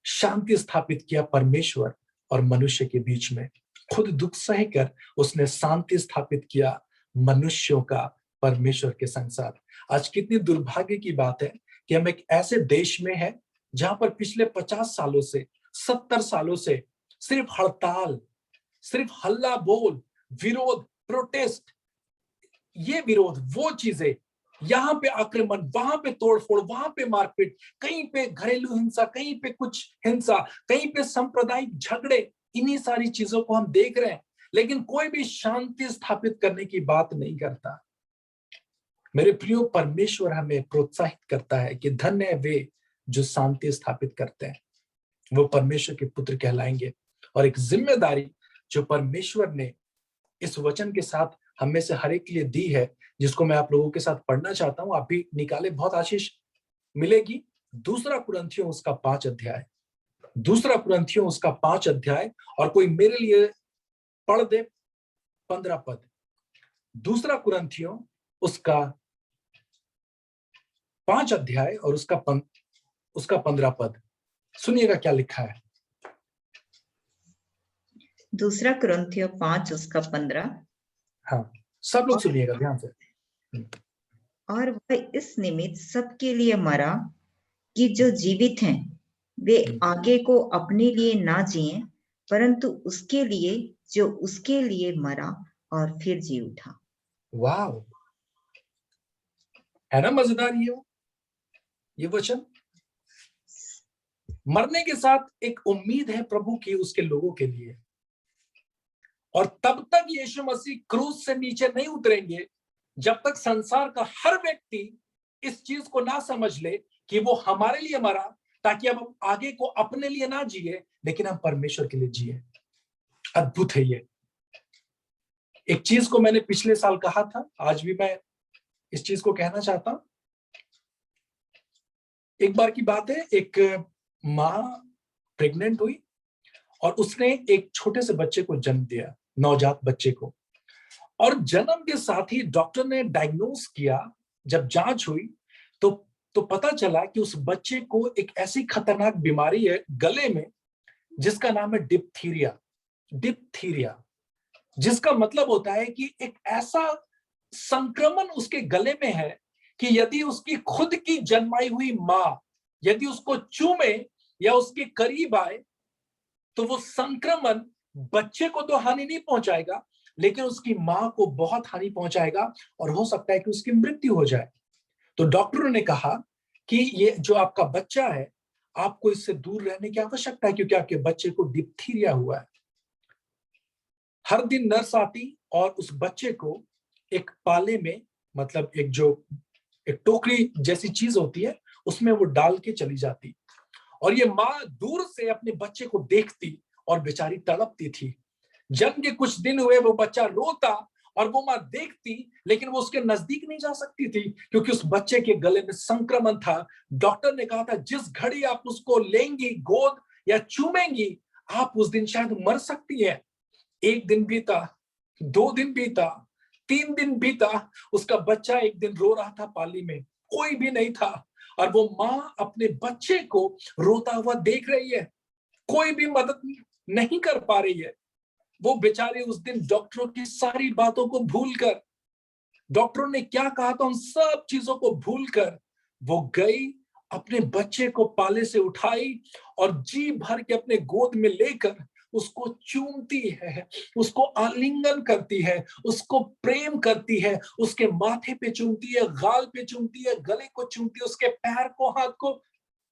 शांति स्थापित किया परमेश्वर और मनुष्य के बीच में। खुद दुख सहकर उसने शांति स्थापित किया मनुष्यों का परमेश्वर के संग साथ। आज कितनी दुर्भाग्य की बात है कि हम एक ऐसे देश में हैं जहां पर पिछले 50 सालों से 70 सालों से सिर्फ हड़ताल, सिर्फ हल्ला बोल, विरोध, प्रोटेस्ट, ये विरोध, वो चीजें, यहां पे आक्रमण, वहां पे तोड़फोड़, वहां पे मारपीट, कहीं पे घरेलू हिंसा, कहीं पे कुछ हिंसा, कहीं पे सांप्रदायिक झगड़े, इन्हीं सारी चीजों को हम देख रहे हैं, लेकिन कोई भी शांति स्थापित करने की बात नहीं करता। मेरे प्रियो, परमेश्वर हमें प्रोत्साहित करता है कि धन्य है वे जो शांति स्थापित करते हैं, वो परमेश्वर के पुत्र कहलाएंगे। और एक जिम्मेदारी जो परमेश्वर ने इस वचन के साथ हम में से हर एक के लिए दी है, जिसको मैं आप लोगों के साथ पढ़ना चाहता हूं, आप भी निकाले, बहुत आशीष मिलेगी। 2 कुरिन्थियों उसका 5 अध्याय, 2 कुरिन्थियों उसका 5 अध्याय, और कोई मेरे लिए पढ़ दे 15 पद। 2 कुरिन्थियों उसका 5 अध्याय और उसका 15 पद। सुनिएगा क्या लिखा है। 2 कुरिन्थियों 5 उसका 15। हाँ, सब लोग सुनिएगा ध्यान से। और वह इस निमित्त सबके लिए मरा कि जो जीवित हैं वे आगे को अपने लिए ना जिएं, परंतु उसके लिए जो उसके लिए मरा और फिर जी उठा। वाह, है ना मजेदार ये वचन। मरने के साथ एक उम्मीद है प्रभु की उसके लोगों के लिए, और तब तक यीशु मसीह क्रूस से नीचे नहीं उतरेंगे जब तक संसार का हर व्यक्ति इस चीज को ना समझ ले कि वो हमारे लिए मरा, ताकि अब हम आगे को अपने लिए ना जिए, लेकिन हम परमेश्वर के लिए जिए। अद्भुत है ये। एक चीज को मैंने पिछले साल कहा था, आज भी मैं इस चीज को कहना चाहता हूं। एक बार की बात है, एक माँ प्रेग्नेंट हुई और उसने एक छोटे से बच्चे को जन्म दिया, नवजात बच्चे को। और जन्म के साथ ही डॉक्टर ने डायग्नोस किया, जब जांच हुई तो पता चला कि उस बच्चे को एक ऐसी खतरनाक बीमारी है गले में, जिसका नाम है डिप्थीरिया, जिसका मतलब होता है कि एक ऐसा संक्रमण उसके गले में है कि यदि उसकी खुद की जन्माई हुई मां यदि उसको चूमे या उसके करीब आए, तो वो संक्रमण बच्चे को तो हानि नहीं पहुंचाएगा, लेकिन उसकी मां को बहुत हानि पहुंचाएगा, और हो सकता है कि उसकी मृत्यु हो जाए। तो डॉक्टरों ने कहा कि ये जो आपका बच्चा है, आपको इससे दूर रहने की आवश्यकता है, क्योंकि आपके बच्चे को डिप्थीरिया हुआ है। हर दिन नर्स आती और उस बच्चे को एक पाले में, मतलब एक टोकरी जैसी चीज होती है, उसमें वो डाल के चली जाती, और ये माँ दूर से अपने बच्चे को देखती और बेचारी तड़पती थी। जन्म के कुछ दिन हुए, वो बच्चा रोता और वो माँ देखती, लेकिन वो उसके नजदीक नहीं जा सकती थी, क्योंकि उस बच्चे के गले में संक्रमण था। डॉक्टर ने कहा था, जिस घड़ी आप उसको लेंगी गोद या चूमेंगी, आप उस दिन शायद मर सकती है। 1 दिन बीता, 2 दिन बीता, 3 दिन बीता, उसका बच्चा एक दिन रो रहा था पाली में, कोई भी नहीं था, और वो माँ अपने बच्चे को रोता हुआ देख रही है, कोई भी मदद नहीं कर पा रही है। वो बेचारे उस दिन डॉक्टरों की सारी बातों को भूलकर, डॉक्टरों ने क्या कहा था उन सब चीजों को भूलकर, वो गई, अपने बच्चे को पाले से उठाई और जी भर के अपने गोद में लेकर उसको चूमती है, उसको आलिंगन करती है, उसको प्रेम करती है, उसके माथे पे चूमती है, गाल पे चूमती है, गले को चूमती है, उसके पैर को, हाथ को।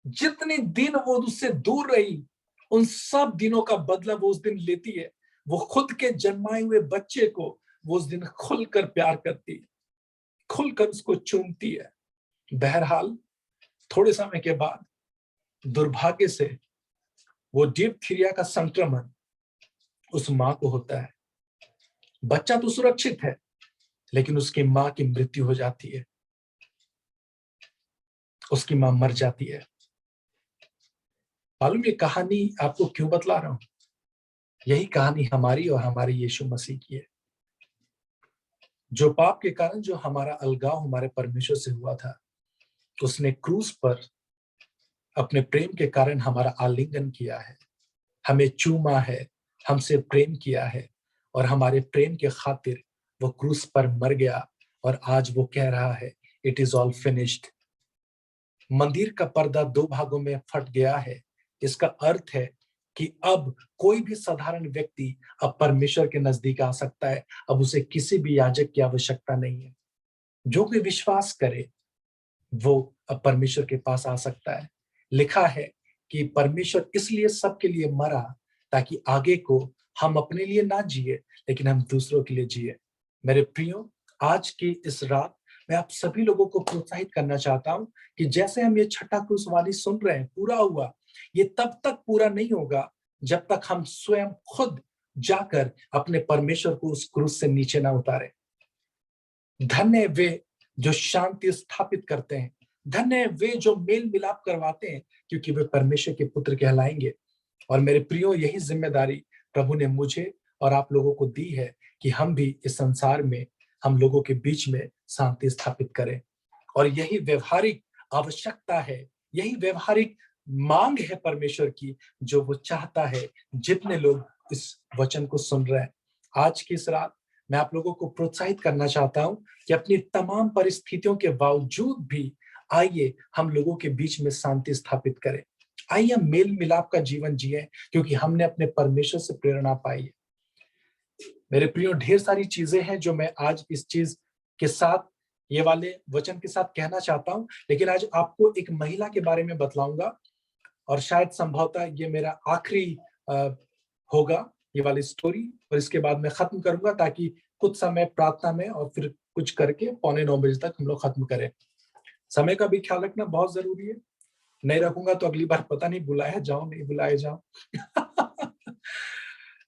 जितने दिन वो उससे दूर रही, उन सब दिनों का बदला वो उस दिन लेती है। वो खुद के जन्माए हुए बच्चे को वो उस दिन खुलकर प्यार करती है, खुलकर उसको चूमती है। बहरहाल थोड़े समय के बाद दुर्भाग्य से वो डिप्थीरिया का संक्रमण उस मां को होता है। बच्चा तो सुरक्षित है, लेकिन उसकी मां की मृत्यु हो जाती है, उसकी मां मर जाती है। मालूम ये कहानी आपको क्यों बतला रहा हूं? यही कहानी हमारी और हमारे यीशु मसीह की है। जो पाप के कारण जो हमारा अलगाव हमारे परमेश्वर से हुआ था, उसने क्रूस पर अपने प्रेम के कारण हमारा आलिंगन किया है, हमें चूमा है, हमसे प्रेम किया है, और हमारे प्रेम के खातिर वो क्रूस पर मर गया, और आज वो कह रहा है, इट इज ऑल फिनिश्ड। मंदिर का पर्दा 2 भागों में फट गया है। इसका अर्थ है कि अब कोई भी साधारण व्यक्ति अब परमेश्वर के नजदीक आ सकता है। अब उसे किसी भी याजक की आवश्यकता नहीं है। जो कोई विश्वास करे वो अब परमेश्वर के पास आ सकता है। लिखा है कि परमेश्वर इसलिए सबके लिए मरा ताकि आगे को हम अपने लिए ना जिए लेकिन हम दूसरों के लिए जिए। मेरे प्रियो, आज की इस रात मैं आप सभी लोगों को प्रोत्साहित करना चाहता हूं कि जैसे हम ये छठा क्रूसवाणी सुन रहे हैं, पूरा हुआ, ये तब तक पूरा नहीं होगा जब तक हम स्वयं खुद जाकर अपने परमेश्वर को उस क्रूस से नीचे ना उतारे। धन्य वे जो शांति स्थापित करते हैं, धन्य वे जो मेल मिलाप करवाते हैं, क्योंकि वे परमेश्वर के पुत्र कहलाएंगे। और मेरे प्रियो, यही जिम्मेदारी प्रभु ने मुझे और आप लोगों को दी है कि हम भी इस संसार में, हम लोगों के बीच में शांति स्थापित करें। और यही व्यवहारिक आवश्यकता है, यही व्यवहारिक मांग है परमेश्वर की, जो वो चाहता है जितने लोग इस वचन को सुन रहे हैं। आज की इस रात मैं आप लोगों को प्रोत्साहित करना चाहता हूं कि अपनी तमाम परिस्थितियों के बावजूद भी आइए हम लोगों के बीच में शांति स्थापित करें। आइए हम मेल मिलाप का जीवन जिए, क्योंकि हमने अपने परमेश्वर से प्रेरणा पाई है। मेरे प्रियो, ढेर सारी चीजें हैं जो मैं आज इस चीज के साथ, ये वाले वचन के साथ कहना चाहता हूं, लेकिन आज आपको एक महिला के बारे में बतलाऊंगा और शायद संभवतः ये मेरा आखिरी होगा ये वाली स्टोरी, और इसके बाद मैं खत्म करूंगा ताकि कुछ समय प्रार्थना में और फिर कुछ करके 8:45 बजे तक हम लोग खत्म करें। समय का भी ख्याल रखना बहुत जरूरी है, नहीं रखूंगा तो अगली बार पता नहीं बुलाया जाऊं नहीं बुलाया जाऊं।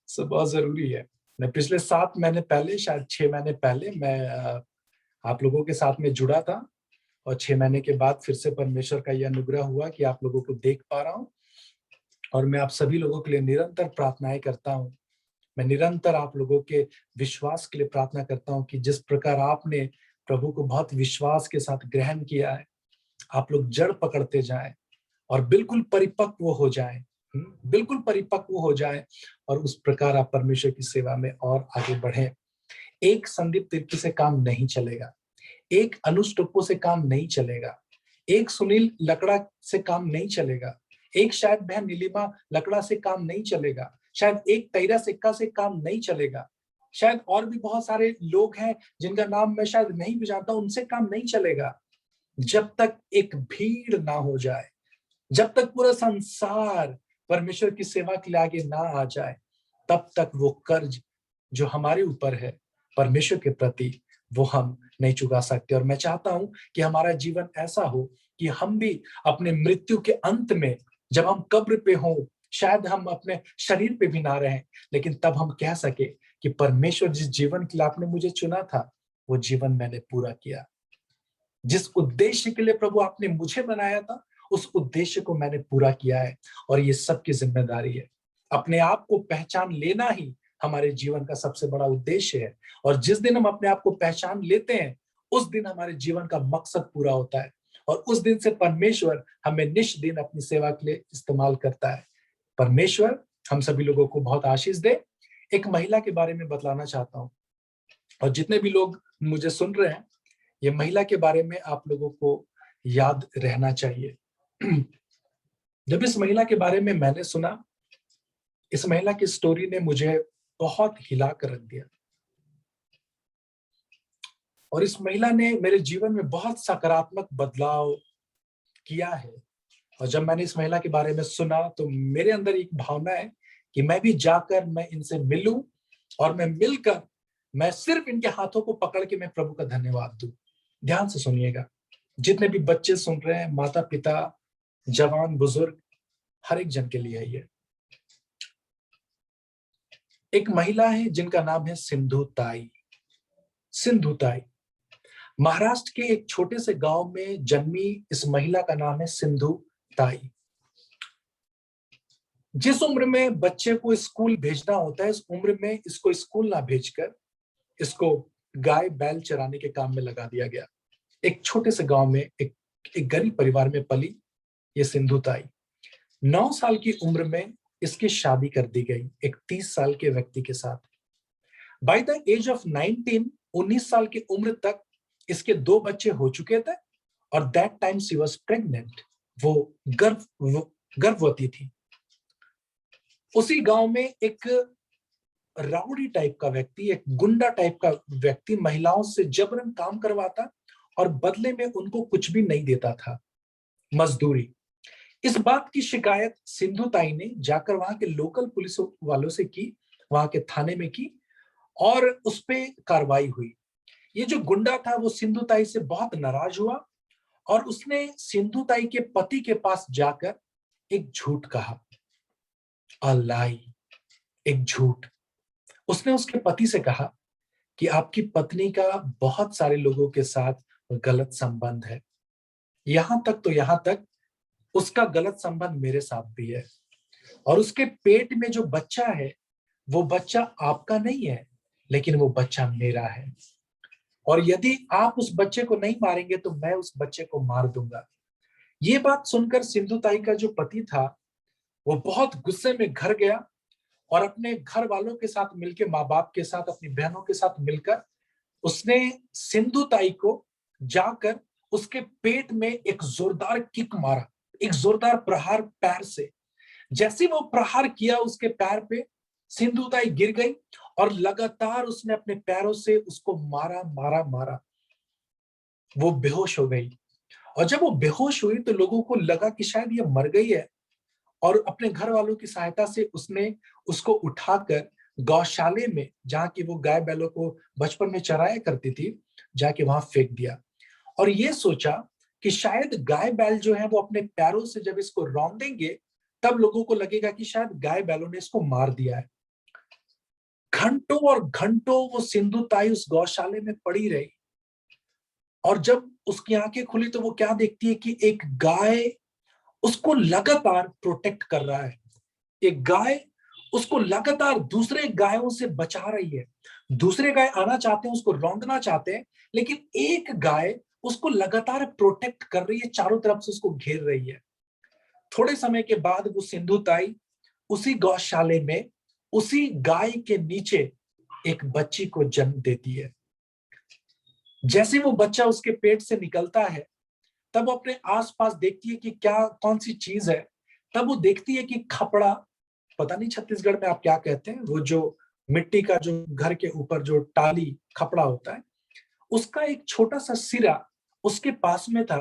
सो बहुत जरूरी है। मैं पिछले 7 महीने पहले, शायद 6 महीने पहले मैं आप लोगों के साथ में जुड़ा था, और 6 महीने के बाद फिर से परमेश्वर का यह अनुग्रह हुआ कि आप लोगों को देख पा रहा हूं। और मैं आप सभी लोगों के लिए निरंतर प्रार्थनाएं करता हूं। मैं निरंतर आप लोगों के विश्वास के लिए प्रार्थना करता हूं कि जिस प्रकार आपने प्रभु को बहुत विश्वास के साथ ग्रहण किया है, आप लोग जड़ पकड़ते जाएं और बिल्कुल परिपक्व हो जाएं, बिल्कुल परिपक्व हो जाएं, और उस प्रकार आप परमेश्वर की सेवा में और आगे बढ़ें। एक संदीप तिर्की से काम नहीं चलेगा, एक अनुज टोप्पो से काम नहीं चलेगा, एक सुनील लकड़ा से काम नहीं चलेगा, एक शायद बहन नीलिमा लकड़ा से काम नहीं चलेगा, शायद एक तैरा सिक्का से काम नहीं चलेगा, शायद और भी बहुत सारे लोग हैं जिनका नाम मैं शायद नहीं भी जानता, उनसे काम नहीं चलेगा। जब तक एक भीड़ ना हो जाए, जब तक पूरा संसार परमेश्वर की सेवा के लिए आगे ना आ जाए, तब तक वो कर्ज जो हमारे ऊपर है परमेश्वर के प्रति, वो हम नहीं चुका सकते। और मैं चाहता हूं कि हमारा जीवन ऐसा हो कि हम भी अपने मृत्यु के अंत में, जब हम कब्र पे हों, शायद हम अपने शरीर पे भी ना रहें, लेकिन तब हम कह सके कि परमेश्वर जिस जीवन के लिए आपने मुझे चुना था, वो जीवन मैंने पूरा किया। जिस उद्देश्य के लिए प्रभु आपने मुझे बनाया था, उस उद्देश्य को मैंने पूरा किया है। और ये सबकी जिम्मेदारी है। अपने आप को पहचान लेना ही हमारे जीवन का सबसे बड़ा उद्देश्य है। और जिस दिन हम अपने आप को पहचान लेते हैं, उस दिन हमारे जीवन का मकसद पूरा होता है, और उस दिन से परमेश्वर हमें निश दिन अपनी सेवा के लिए इस्तेमाल करता है। परमेश्वर हम सभी लोगों को बहुत आशीष दे। एक महिला के बारे में बतलाना चाहता हूँ, और जितने भी लोग मुझे सुन रहे हैं, ये महिला के बारे में आप लोगों को याद रहना चाहिए। जब इस महिला के बारे में मैंने सुना, इस महिला की स्टोरी ने मुझे बहुत हिला कर रख दिया, और इस महिला ने मेरे जीवन में बहुत सकारात्मक बदलाव किया है। और जब मैंने इस महिला के बारे में सुना, तो मेरे अंदर एक भावना है कि मैं भी जाकर मैं इनसे मिलूं, और मैं मिलकर मैं सिर्फ इनके हाथों को पकड़ के मैं प्रभु का धन्यवाद दूं। ध्यान से सुनिएगा, जितने भी बच्चे सुन रहे हैं, माता पिता, जवान बुजुर्ग, हर एक जन के लिए है ये। एक महिला है जिनका नाम है सिंधु ताई। सिंधु ताई महाराष्ट्र के एक छोटे से गांव में जन्मी इस महिला का नाम है सिंधु ताई। जिस उम्र में बच्चे को स्कूल भेजना होता है, इस उम्र में इसको स्कूल ना भेजकर इसको गाय बैल चराने के काम में लगा दिया गया। एक छोटे से गांव में एक गरीब परिवार में पली ये सिंधु ताई। 9 साल की उम्र में इसकी शादी कर दी गई एक 30 साल के व्यक्ति के साथ। बाय द एज ऑफ 19 साल की उम्र तक इसके 2 बच्चे हो चुके थे, और that time she was pregnant. वो गर्भवती थी। उसी गांव में एक राउडी टाइप का व्यक्ति, एक गुंडा टाइप का व्यक्ति महिलाओं से जबरन काम करवाता और बदले में उनको कुछ भी नहीं देता था, मजदूरी। इस बात की शिकायत सिंधु ताई ने जाकर वहां के लोकल पुलिस वालों से की, वहां के थाने में की, और उस पे कार्रवाई हुई। ये जो गुंडा था वो सिंधु ताई से बहुत नाराज हुआ और उसने सिंधु ताई के पति के पास जाकर एक झूठ कहा, अ लाई, एक झूठ। उसने उसके पति से कहा कि आपकी पत्नी का बहुत सारे लोगों के साथ गलत संबंध है, यहां तक उसका गलत संबंध मेरे साथ भी है, और उसके पेट में जो बच्चा है वो बच्चा आपका नहीं है, लेकिन वो बच्चा मेरा है, और यदि आप उस बच्चे को नहीं मारेंगे तो मैं उस बच्चे को मार दूंगा। ये बात सुनकर सिंधु ताई का जो पति था वो बहुत गुस्से में घर गया और अपने घर वालों के साथ मिलकर, माँ बाप के साथ, अपनी बहनों के साथ मिलकर उसने सिंधु ताई को जाकर उसके पेट में एक जोरदार किक मारा, एक जोरदार प्रहार पैर से। जैसे वो प्रहार किया उसके पैर पे, सिंधु ताई गिर गई और लगातार उसने अपने पैरों से उसको मारा मारा मारा। वो बेहोश हो गई, और जब वो बेहोश हुई तो लोगों को लगा कि शायद ये मर गई है, और अपने घर वालों की सहायता से उसने उसको उठाकर गौशाले में, जहां की वो गाय बैलों को बचपन में चराया करती थी, जाके वहां फेंक दिया। और ये सोचा कि शायद गाय बैल जो है वो अपने पैरों से जब इसको रौंदेंगे तब लोगों को लगेगा कि शायद गाय बैलों ने इसको मार दिया है। घंटों और घंटों वो सिंधु ताई उस गौशाले में पड़ी रही, और जब उसकी आंखें खुली तो वो क्या देखती है कि एक गाय उसको लगातार प्रोटेक्ट कर रहा है। एक गाय उसको लगातार दूसरे गायों से बचा रही है। दूसरे गाय आना चाहते हैं, उसको रौंदना चाहते हैं, लेकिन एक गाय उसको लगातार प्रोटेक्ट कर रही है, चारों तरफ से उसको घेर रही है। थोड़े समय के बाद वो सिंधु ताई उसी गौशाले में, उसी गाय के नीचे एक बच्ची को जन्म देती है। जैसे वो बच्चा उसके पेट से निकलता है तब वो अपने आसपास देखती है कि क्या, कौन सी चीज है। तब वो देखती है कि खपड़ा, पता नहीं छत्तीसगढ़ में आप क्या कहते हैं, वो जो मिट्टी का जो घर के ऊपर जो टाली खपड़ा होता है, उसका एक छोटा सा सिरा उसके पास में था।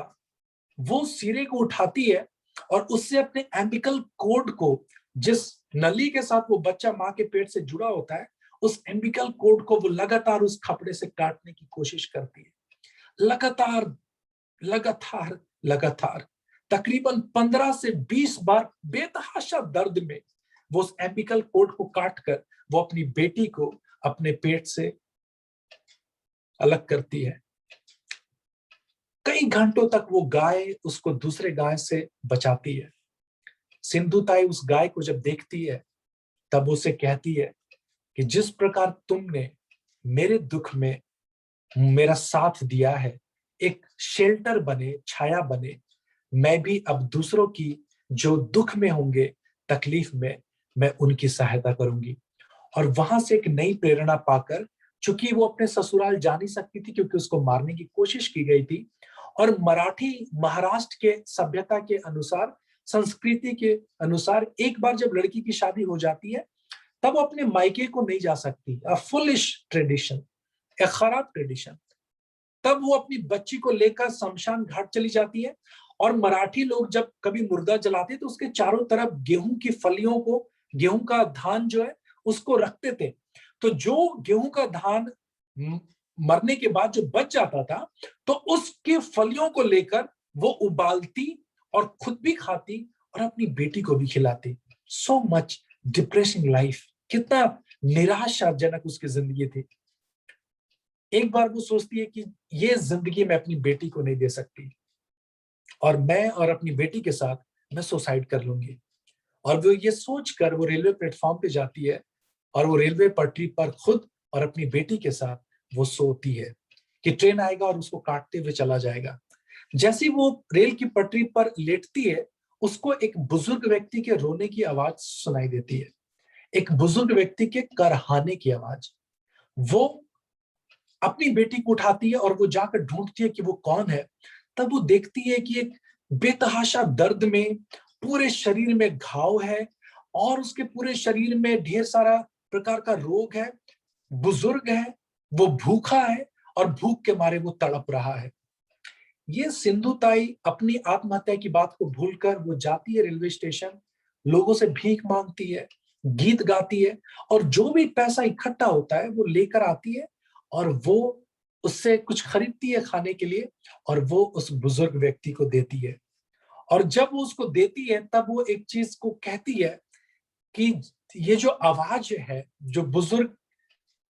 वो सिरे को उठाती है और उससे अपने एम्बिकल कोड को, जिस नली के साथ वो बच्चा माँ के पेट से जुड़ा होता है, उस एम्बिकल कोड को वो लगातार उस खपड़े से काटने की कोशिश करती है। लगातार लगातार लगातार तकरीबन 15 से 20 बार बेतहाशा दर्द में वो उस एम्बिकल कोड को काटकर वो अपनी बेटी को अपने पेट से अलग करती है। कई घंटों तक वो गाय उसको दूसरे गाय से बचाती है। सिंधु ताई उस गाय को जब देखती है तब उसे कहती है कि जिस प्रकार तुमने मेरे दुख में मेरा साथ दिया है, एक शेल्टर बने, छाया बने, मैं भी अब दूसरों की जो दुख में होंगे, तकलीफ में, मैं उनकी सहायता करूंगी। और वहां से एक नई प्रेरणा पाकर, चूंकि वो अपने ससुराल जा नहीं सकती थी क्योंकि उसको मारने की कोशिश की गई थी, और मराठी महाराष्ट्र के सभ्यता के अनुसार, संस्कृति के अनुसार, एक बार जब लड़की की शादी हो जाती है तब वो अपने मायके को नहीं जा सकती। अ फुलिश ट्रेडिशन, एक खराब ट्रेडिशन। तब वो अपनी बच्ची को लेकर शमशान घाट चली जाती है, और मराठी लोग जब कभी मुर्दा जलाते तो उसके चारों तरफ गेहूं की फलियों को, गेहूं का धान जो है उसको रखते थे। तो जो गेहूं का धान मरने के बाद जो बच जाता था तो उसके फलियों को लेकर वो उबालती और खुद भी खाती और अपनी बेटी को भी खिलाती। सो मच डिप्रेसिंग लाइफ, कितना निराशाजनक उसकी जिंदगी थी। एक बार वो सोचती है कि ये जिंदगी मैं अपनी बेटी को नहीं दे सकती, और मैं और अपनी बेटी के साथ मैं सुसाइड कर लूंगी। और वो ये सोचकर वो रेलवे प्लेटफॉर्म पे जाती है, और वो रेलवे पटरी पर खुद और अपनी बेटी के साथ वो सोती है कि ट्रेन आएगा और उसको काटते हुए चला जाएगा। जैसे वो रेल की पटरी पर लेटती है, उसको एक बुजुर्ग व्यक्ति के रोने की आवाज सुनाई देती है, एक बुजुर्ग व्यक्ति के करहाने की आवाज। वो अपनी बेटी को उठाती है और वो जाकर ढूंढती है कि वो कौन है। तब वो देखती है कि एक बेतहाशा दर्द में पूरे शरीर में घाव है, और उसके पूरे शरीर में ढेर सारा प्रकार का रोग है, बुजुर्ग है, वो भूखा है और भूख के मारे वो तड़प रहा है। ये सिंधु ताई अपनी आत्महत्या की बात को भूलकर वो जाती है रेलवे स्टेशन, लोगों से भीख मांगती है, गीत गाती है और जो भी पैसा इकट्ठा होता है वो लेकर आती है और वो उससे कुछ खरीदती है खाने के लिए और वो उस बुजुर्ग व्यक्ति को देती है। और जब वो उसको देती है तब वो एक चीज को कहती है कि ये जो आवाज है, जो बुजुर्ग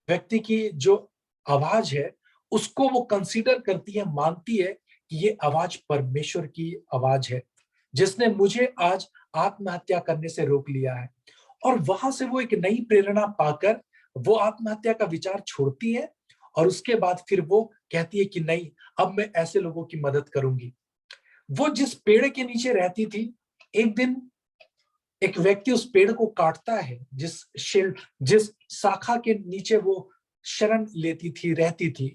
व्यक्ति की जो आवाज है, उसको वो कंसीडर करती है, मानती है कि ये आवाज परमेश्वर की आवाज है, जिसने मुझे आज आत्महत्या करने से रोक लिया है। और वहां से वो एक नई प्रेरणा पाकर वो आत्महत्या का विचार छोड़ती है और उसके बाद फिर वो कहती है कि नहीं, अब मैं ऐसे लोगों की मदद करूंगी। वो जिस पेड़ के नीचे रहती थी, एक दिन एक व्यक्ति उस पेड़ को काटता है, जिस शाखा के नीचे वो शरण लेती थी, रहती थी।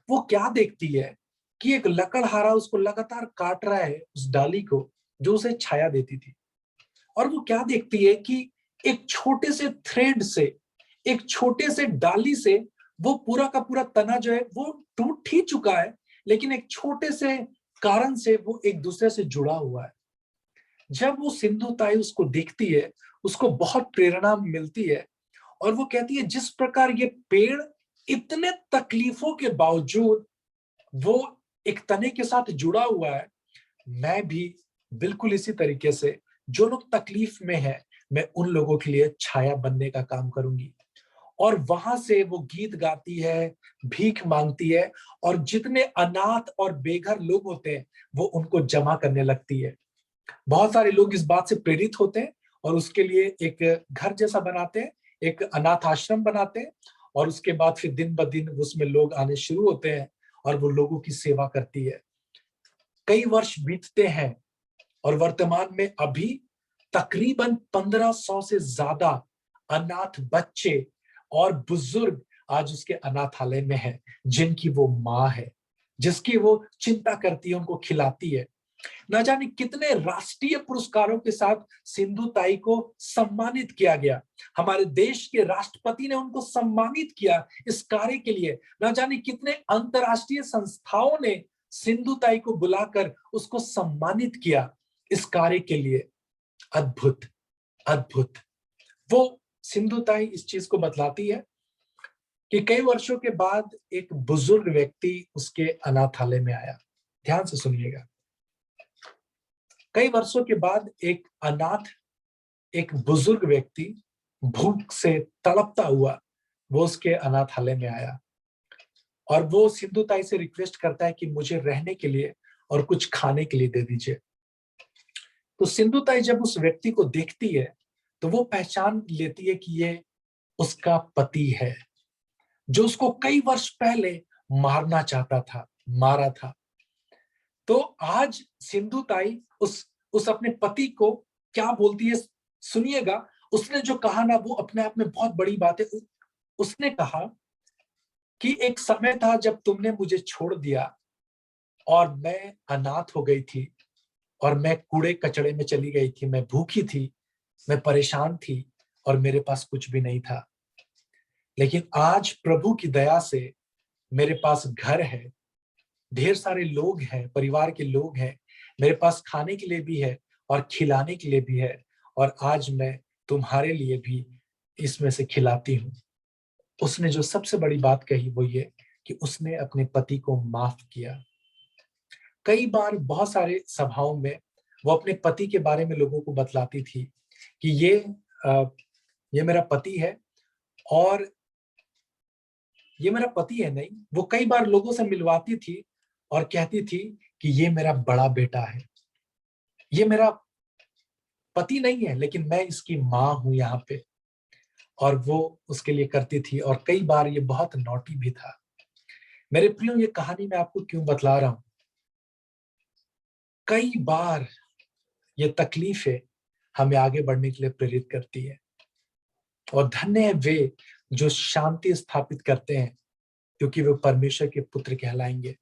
वो क्या देखती है कि एक लकड़हारा उसको लगातार काट रहा है, उस डाली को जो उसे छाया देती थी। और वो क्या देखती है कि एक छोटे से थ्रेड से, एक छोटे से डाली से वो पूरा का पूरा तना जो है वो टूट ही चुका है, लेकिन एक छोटे से कारण से वो एक दूसरे से जुड़ा हुआ है। जब वो सिंधु ताई उसको देखती है, उसको बहुत प्रेरणा मिलती है और वो कहती है जिस प्रकार ये पेड़ इतने तकलीफों के बावजूद वो एक तने के साथ जुड़ा हुआ है, मैं भी बिल्कुल इसी तरीके से जो लोग तकलीफ में है, मैं उन लोगों के लिए छाया बनने का काम करूंगी। और वहां से वो गीत गाती है, भीख मांगती है और जितने अनाथ और बेघर लोग होते हैं वो उनको जमा करने लगती है। बहुत सारे लोग इस बात से प्रेरित होते हैं और उसके लिए एक घर जैसा बनाते हैं, एक अनाथ आश्रम बनाते हैं और उसके बाद फिर दिन ब दिन उसमें लोग आने शुरू होते हैं और वो लोगों की सेवा करती है। कई वर्ष बीतते हैं और वर्तमान में अभी तकरीबन 1500 से ज्यादा अनाथ बच्चे और बुजुर्ग आज उसके अनाथालय में हैं, जिनकी वो माँ है, जिसकी वो चिंता करती है, उनको खिलाती है। न जाने कितने राष्ट्रीय पुरस्कारों के साथ सिंधु ताई को सम्मानित किया गया। हमारे देश के राष्ट्रपति ने उनको सम्मानित किया इस कार्य के लिए। न जाने कितने अंतरराष्ट्रीय संस्थाओं ने सिंधु ताई को बुलाकर उसको सम्मानित किया इस कार्य के लिए। अद्भुत, अद्भुत। वो सिंधु ताई इस चीज को बतलाती है कि कई वर्षों के बाद एक बुजुर्ग व्यक्ति उसके अनाथालय में आया। ध्यान से सुनिएगा। कई वर्षों के बाद एक बुजुर्ग व्यक्ति भूख से तड़पता हुआ वो उसके अनाथालय में आया और वो सिंधु ताई से रिक्वेस्ट करता है कि मुझे रहने के लिए और कुछ खाने के लिए दे दीजिए। तो सिंधु ताई जब उस व्यक्ति को देखती है तो वो पहचान लेती है कि ये उसका पति है, जो उसको कई वर्ष पहले मारना चाहता था, मारा था। तो आज सिंधु ताई उस अपने पति को क्या बोलती है, सुनिएगा। उसने जो कहा ना वो अपने आप में बहुत बड़ी बात है। उसने कहा कि एक समय था जब तुमने मुझे छोड़ दिया और मैं अनाथ हो गई थी और मैं कूड़े कचड़े में चली गई थी, मैं भूखी थी, मैं परेशान थी और मेरे पास कुछ भी नहीं था। लेकिन आज प्रभु की दया से मेरे पास घर है, ढेर सारे लोग हैं, परिवार के लोग हैं, मेरे पास खाने के लिए भी है और खिलाने के लिए भी है और आज मैं तुम्हारे लिए भी इसमें से खिलाती हूँ। उसने जो सबसे बड़ी बात कही वो ये कि उसने अपने पति को माफ किया। कई बार बहुत सारे सभाओं में वो अपने पति के बारे में लोगों को बतलाती थी कि ये मेरा पति है और ये मेरा पति है नहीं, वो कई बार लोगों से मिलवाती थी और कहती थी कि ये मेरा बड़ा बेटा है, ये मेरा पति नहीं है लेकिन मैं इसकी माँ हूं यहाँ पे। और वो उसके लिए करती थी और कई बार ये बहुत नॉटी भी था। मेरे प्रियो, ये कहानी मैं आपको क्यों बतला रहा हूं? कई बार ये तकलीफें हमें आगे बढ़ने के लिए प्रेरित करती है और धन्य है वे जो शांति स्थापित करते हैं, क्योंकि वे परमेश्वर के पुत्र कहलाएंगे।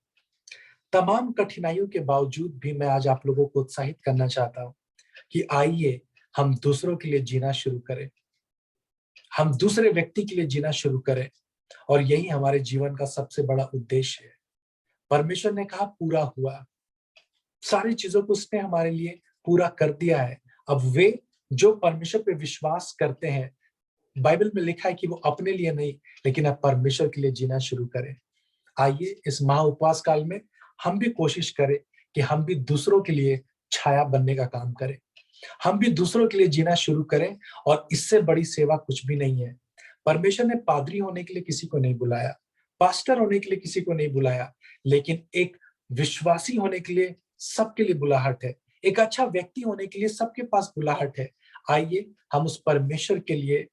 तमाम कठिनाइयों के बावजूद भी मैं आज आप लोगों को उत्साहित करना चाहता हूं कि आइए हम दूसरों के लिए जीना शुरू करें, हम दूसरे व्यक्ति के लिए जीना शुरू करें, और यही हमारे जीवन का सबसे बड़ा उद्देश्य है। परमेश्वर ने कहा पूरा हुआ, सारी चीजों को उसने हमारे लिए पूरा कर दिया है। अब वे जो परमेश्वर पे विश्वास करते हैं, बाइबल में लिखा है कि वो अपने लिए नहीं लेकिन अब परमेश्वर के लिए जीना शुरू करें। आइए इस महा उपवास काल में हम भी कोशिश करें कि हम भी दूसरों के लिए छाया बनने का काम करें, हम भी दूसरों के लिए जीना शुरू करें। और इससे बड़ी सेवा कुछ भी नहीं है। परमेश्वर ने पादरी होने के लिए किसी को नहीं बुलाया, पास्टर होने के लिए किसी को नहीं बुलाया, लेकिन एक विश्वासी होने के लिए सबके लिए बुलाहट है, एक अच्छा व्यक्ति होने के लिए सबके पास बुलाहट है। आइए हम उस परमेश्वर के लिए,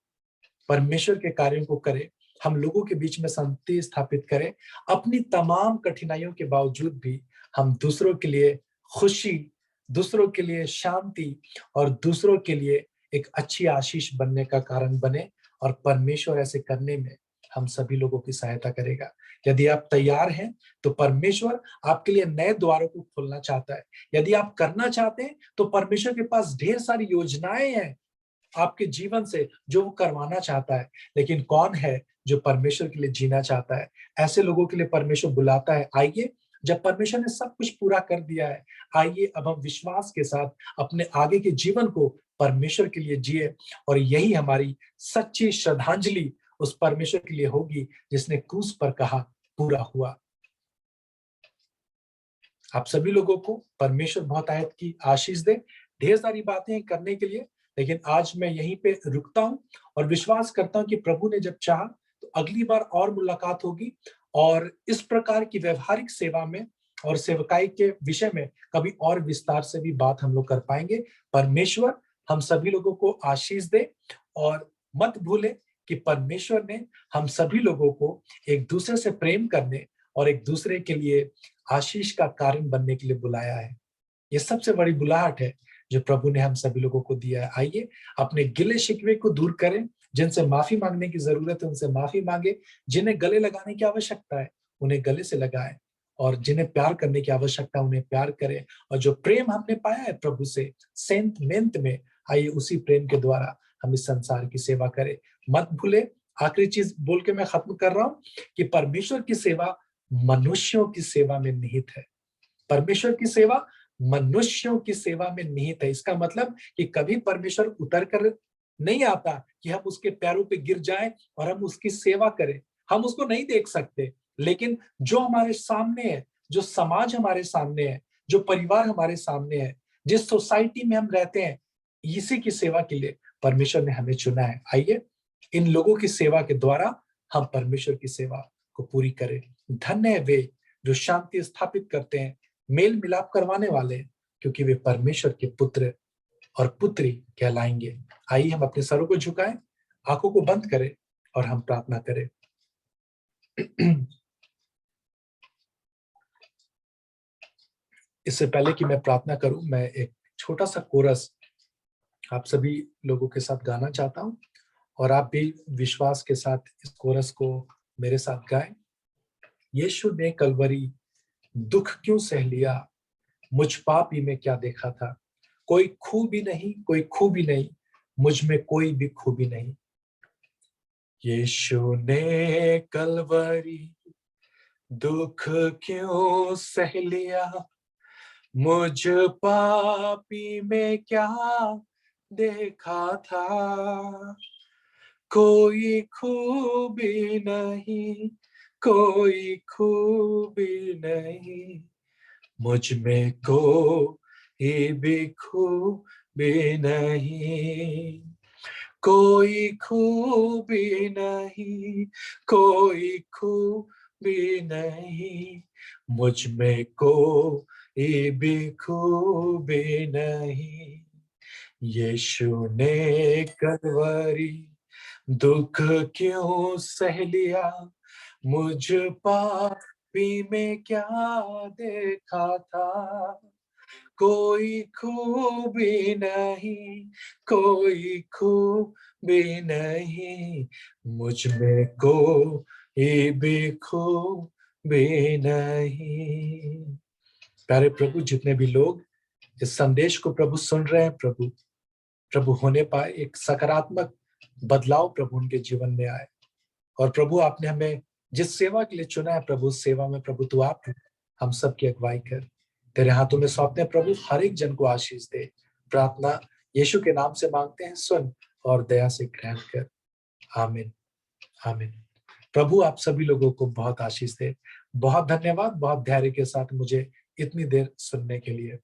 परमेश्वर के कार्यों को करें, हम लोगों के बीच में शांति स्थापित करें। अपनी तमाम कठिनाइयों के बावजूद भी हम दूसरों के लिए खुशी, दूसरों के लिए शांति और दूसरों के लिए एक अच्छी आशीष बनने का कारण बने। और परमेश्वर ऐसे करने में हम सभी लोगों की सहायता करेगा। यदि आप तैयार हैं तो परमेश्वर आपके लिए नए द्वारों को खोलना चाहता है। यदि आप करना चाहते हैं तो परमेश्वर के पास ढेर सारी योजनाएं हैं आपके जीवन से जो वो करवाना चाहता है। लेकिन कौन है जो परमेश्वर के लिए जीना चाहता है? ऐसे लोगों के लिए परमेश्वर बुलाता है। आइए, जब परमेश्वर ने सब कुछ पूरा कर दिया है, आइए अब हम विश्वास के साथ अपने आगे के जीवन को परमेश्वर के लिए जिए। और यही हमारी सच्ची श्रद्धांजलि उस परमेश्वर के लिए होगी जिसने क्रूस पर कहा पूरा हुआ। आप सभी लोगों को परमेश्वर बहुत आयत की आशीष दे। ढेर सारी बातें करने के लिए, लेकिन आज मैं यहीं पे रुकता हूं और विश्वास करता हूं कि प्रभु ने जब चाहा तो अगली बार और मुलाकात होगी और इस प्रकार की व्यवहारिक सेवा में और सेवकाई के विषय में कभी और विस्तार से भी बात हम लोग कर पाएंगे। परमेश्वर हम सभी लोगों को आशीष दे। और मत भूले कि परमेश्वर ने हम सभी लोगों को एक दूसरे से प्रेम करने और एक दूसरे के लिए आशीष का कारण बनने के लिए बुलाया है। ये सबसे बड़ी बुलाहट है जो प्रभु ने हम सभी लोगों को दिया है। आइए अपने गिले शिकवे को दूर करें, जिनसे माफी मांगने की जरूरत है उनसे माफी मांगे, जिन्हें गले लगाने की आवश्यकता है उन्हें गले से लगाएं, और जिन्हें प्यार करने की आवश्यकता है उन्हें प्यार करें। और जो प्रेम हमने पाया है प्रभु से सेंत मेंत में, आइए उसी प्रेम के द्वारा हम इस संसार की सेवा करें। मत भूले, आखिरी चीज बोल के मैं खत्म कर रहा हूं कि परमेश्वर की सेवा मनुष्यों की सेवा में निहित है। परमेश्वर की सेवा मनुष्यों की सेवा में निहित है। इसका मतलब कि कभी परमेश्वर उतर कर नहीं आता कि हम उसके पैरों पे गिर जाएं और हम उसकी सेवा करें। हम उसको नहीं देख सकते, लेकिन जो हमारे सामने है, जो समाज हमारे सामने है, जो परिवार हमारे सामने है, जिस सोसाइटी में हम रहते हैं, इसी की सेवा के लिए परमेश्वर ने हमें चुना है। आइए इन लोगों की सेवा के द्वारा हम परमेश्वर की सेवा को पूरी करें। धन्य है वे जो शांति स्थापित करते हैं, मेल मिलाप करवाने वाले हैं, क्योंकि वे परमेश्वर के पुत्र और पुत्री कहलाएंगे। आइए हम अपने सरों को झुकाएं, आंखों को बंद करें और हम प्रार्थना करें। इससे पहले कि मैं प्रार्थना करूं, मैं एक छोटा सा कोरस आप सभी लोगों के साथ गाना चाहता हूं और आप भी विश्वास के साथ इस कोरस को मेरे साथ गाएं। यीशु ने कलवरी दुख क्यों सह लिया, मुझ पापी में क्या देखा था। कोई खूबी नहीं, कोई खूबी नहीं, मुझ में कोई भी खूबी नहीं। यीशु ने कलवरी दुख क्यों सह लिया, मुझ पापी में क्या देखा था। कोई खूबी नहीं, कोई खूबी नहीं, मुझ में कोई भी खूबी नहीं। कोई खूबी नहीं, कोई खूबी नहीं, मुझ में कोई भी खूबी नहीं। यीशु ने कलवरी दुख क्यों सह लिया, मुझ पापी में क्या देखा था। कोई खूबी नहीं, कोई खूबी नहीं, मुझ में कोई भी खूबी नहीं। प्यारे प्रभु, जितने भी लोग इस संदेश को प्रभु सुन रहे हैं प्रभु, प्रभु होने पाए, एक सकारात्मक बदलाव प्रभु उनके जीवन में आए। और प्रभु आपने हमें जिस सेवा के लिए चुना है प्रभु, उस सेवा में प्रभु तू आप हम सबकी अगुवाई कर। तेरे हाथों में सौंपते हैं प्रभु, हर एक जन को आशीष दे। प्रार्थना यीशु के नाम से मांगते हैं, सुन और दया से ग्रहण कर। आमीन, आमीन। प्रभु आप सभी लोगों को बहुत आशीष दे। बहुत धन्यवाद, बहुत धैर्य के साथ मुझे इतनी देर सुनने के लिए।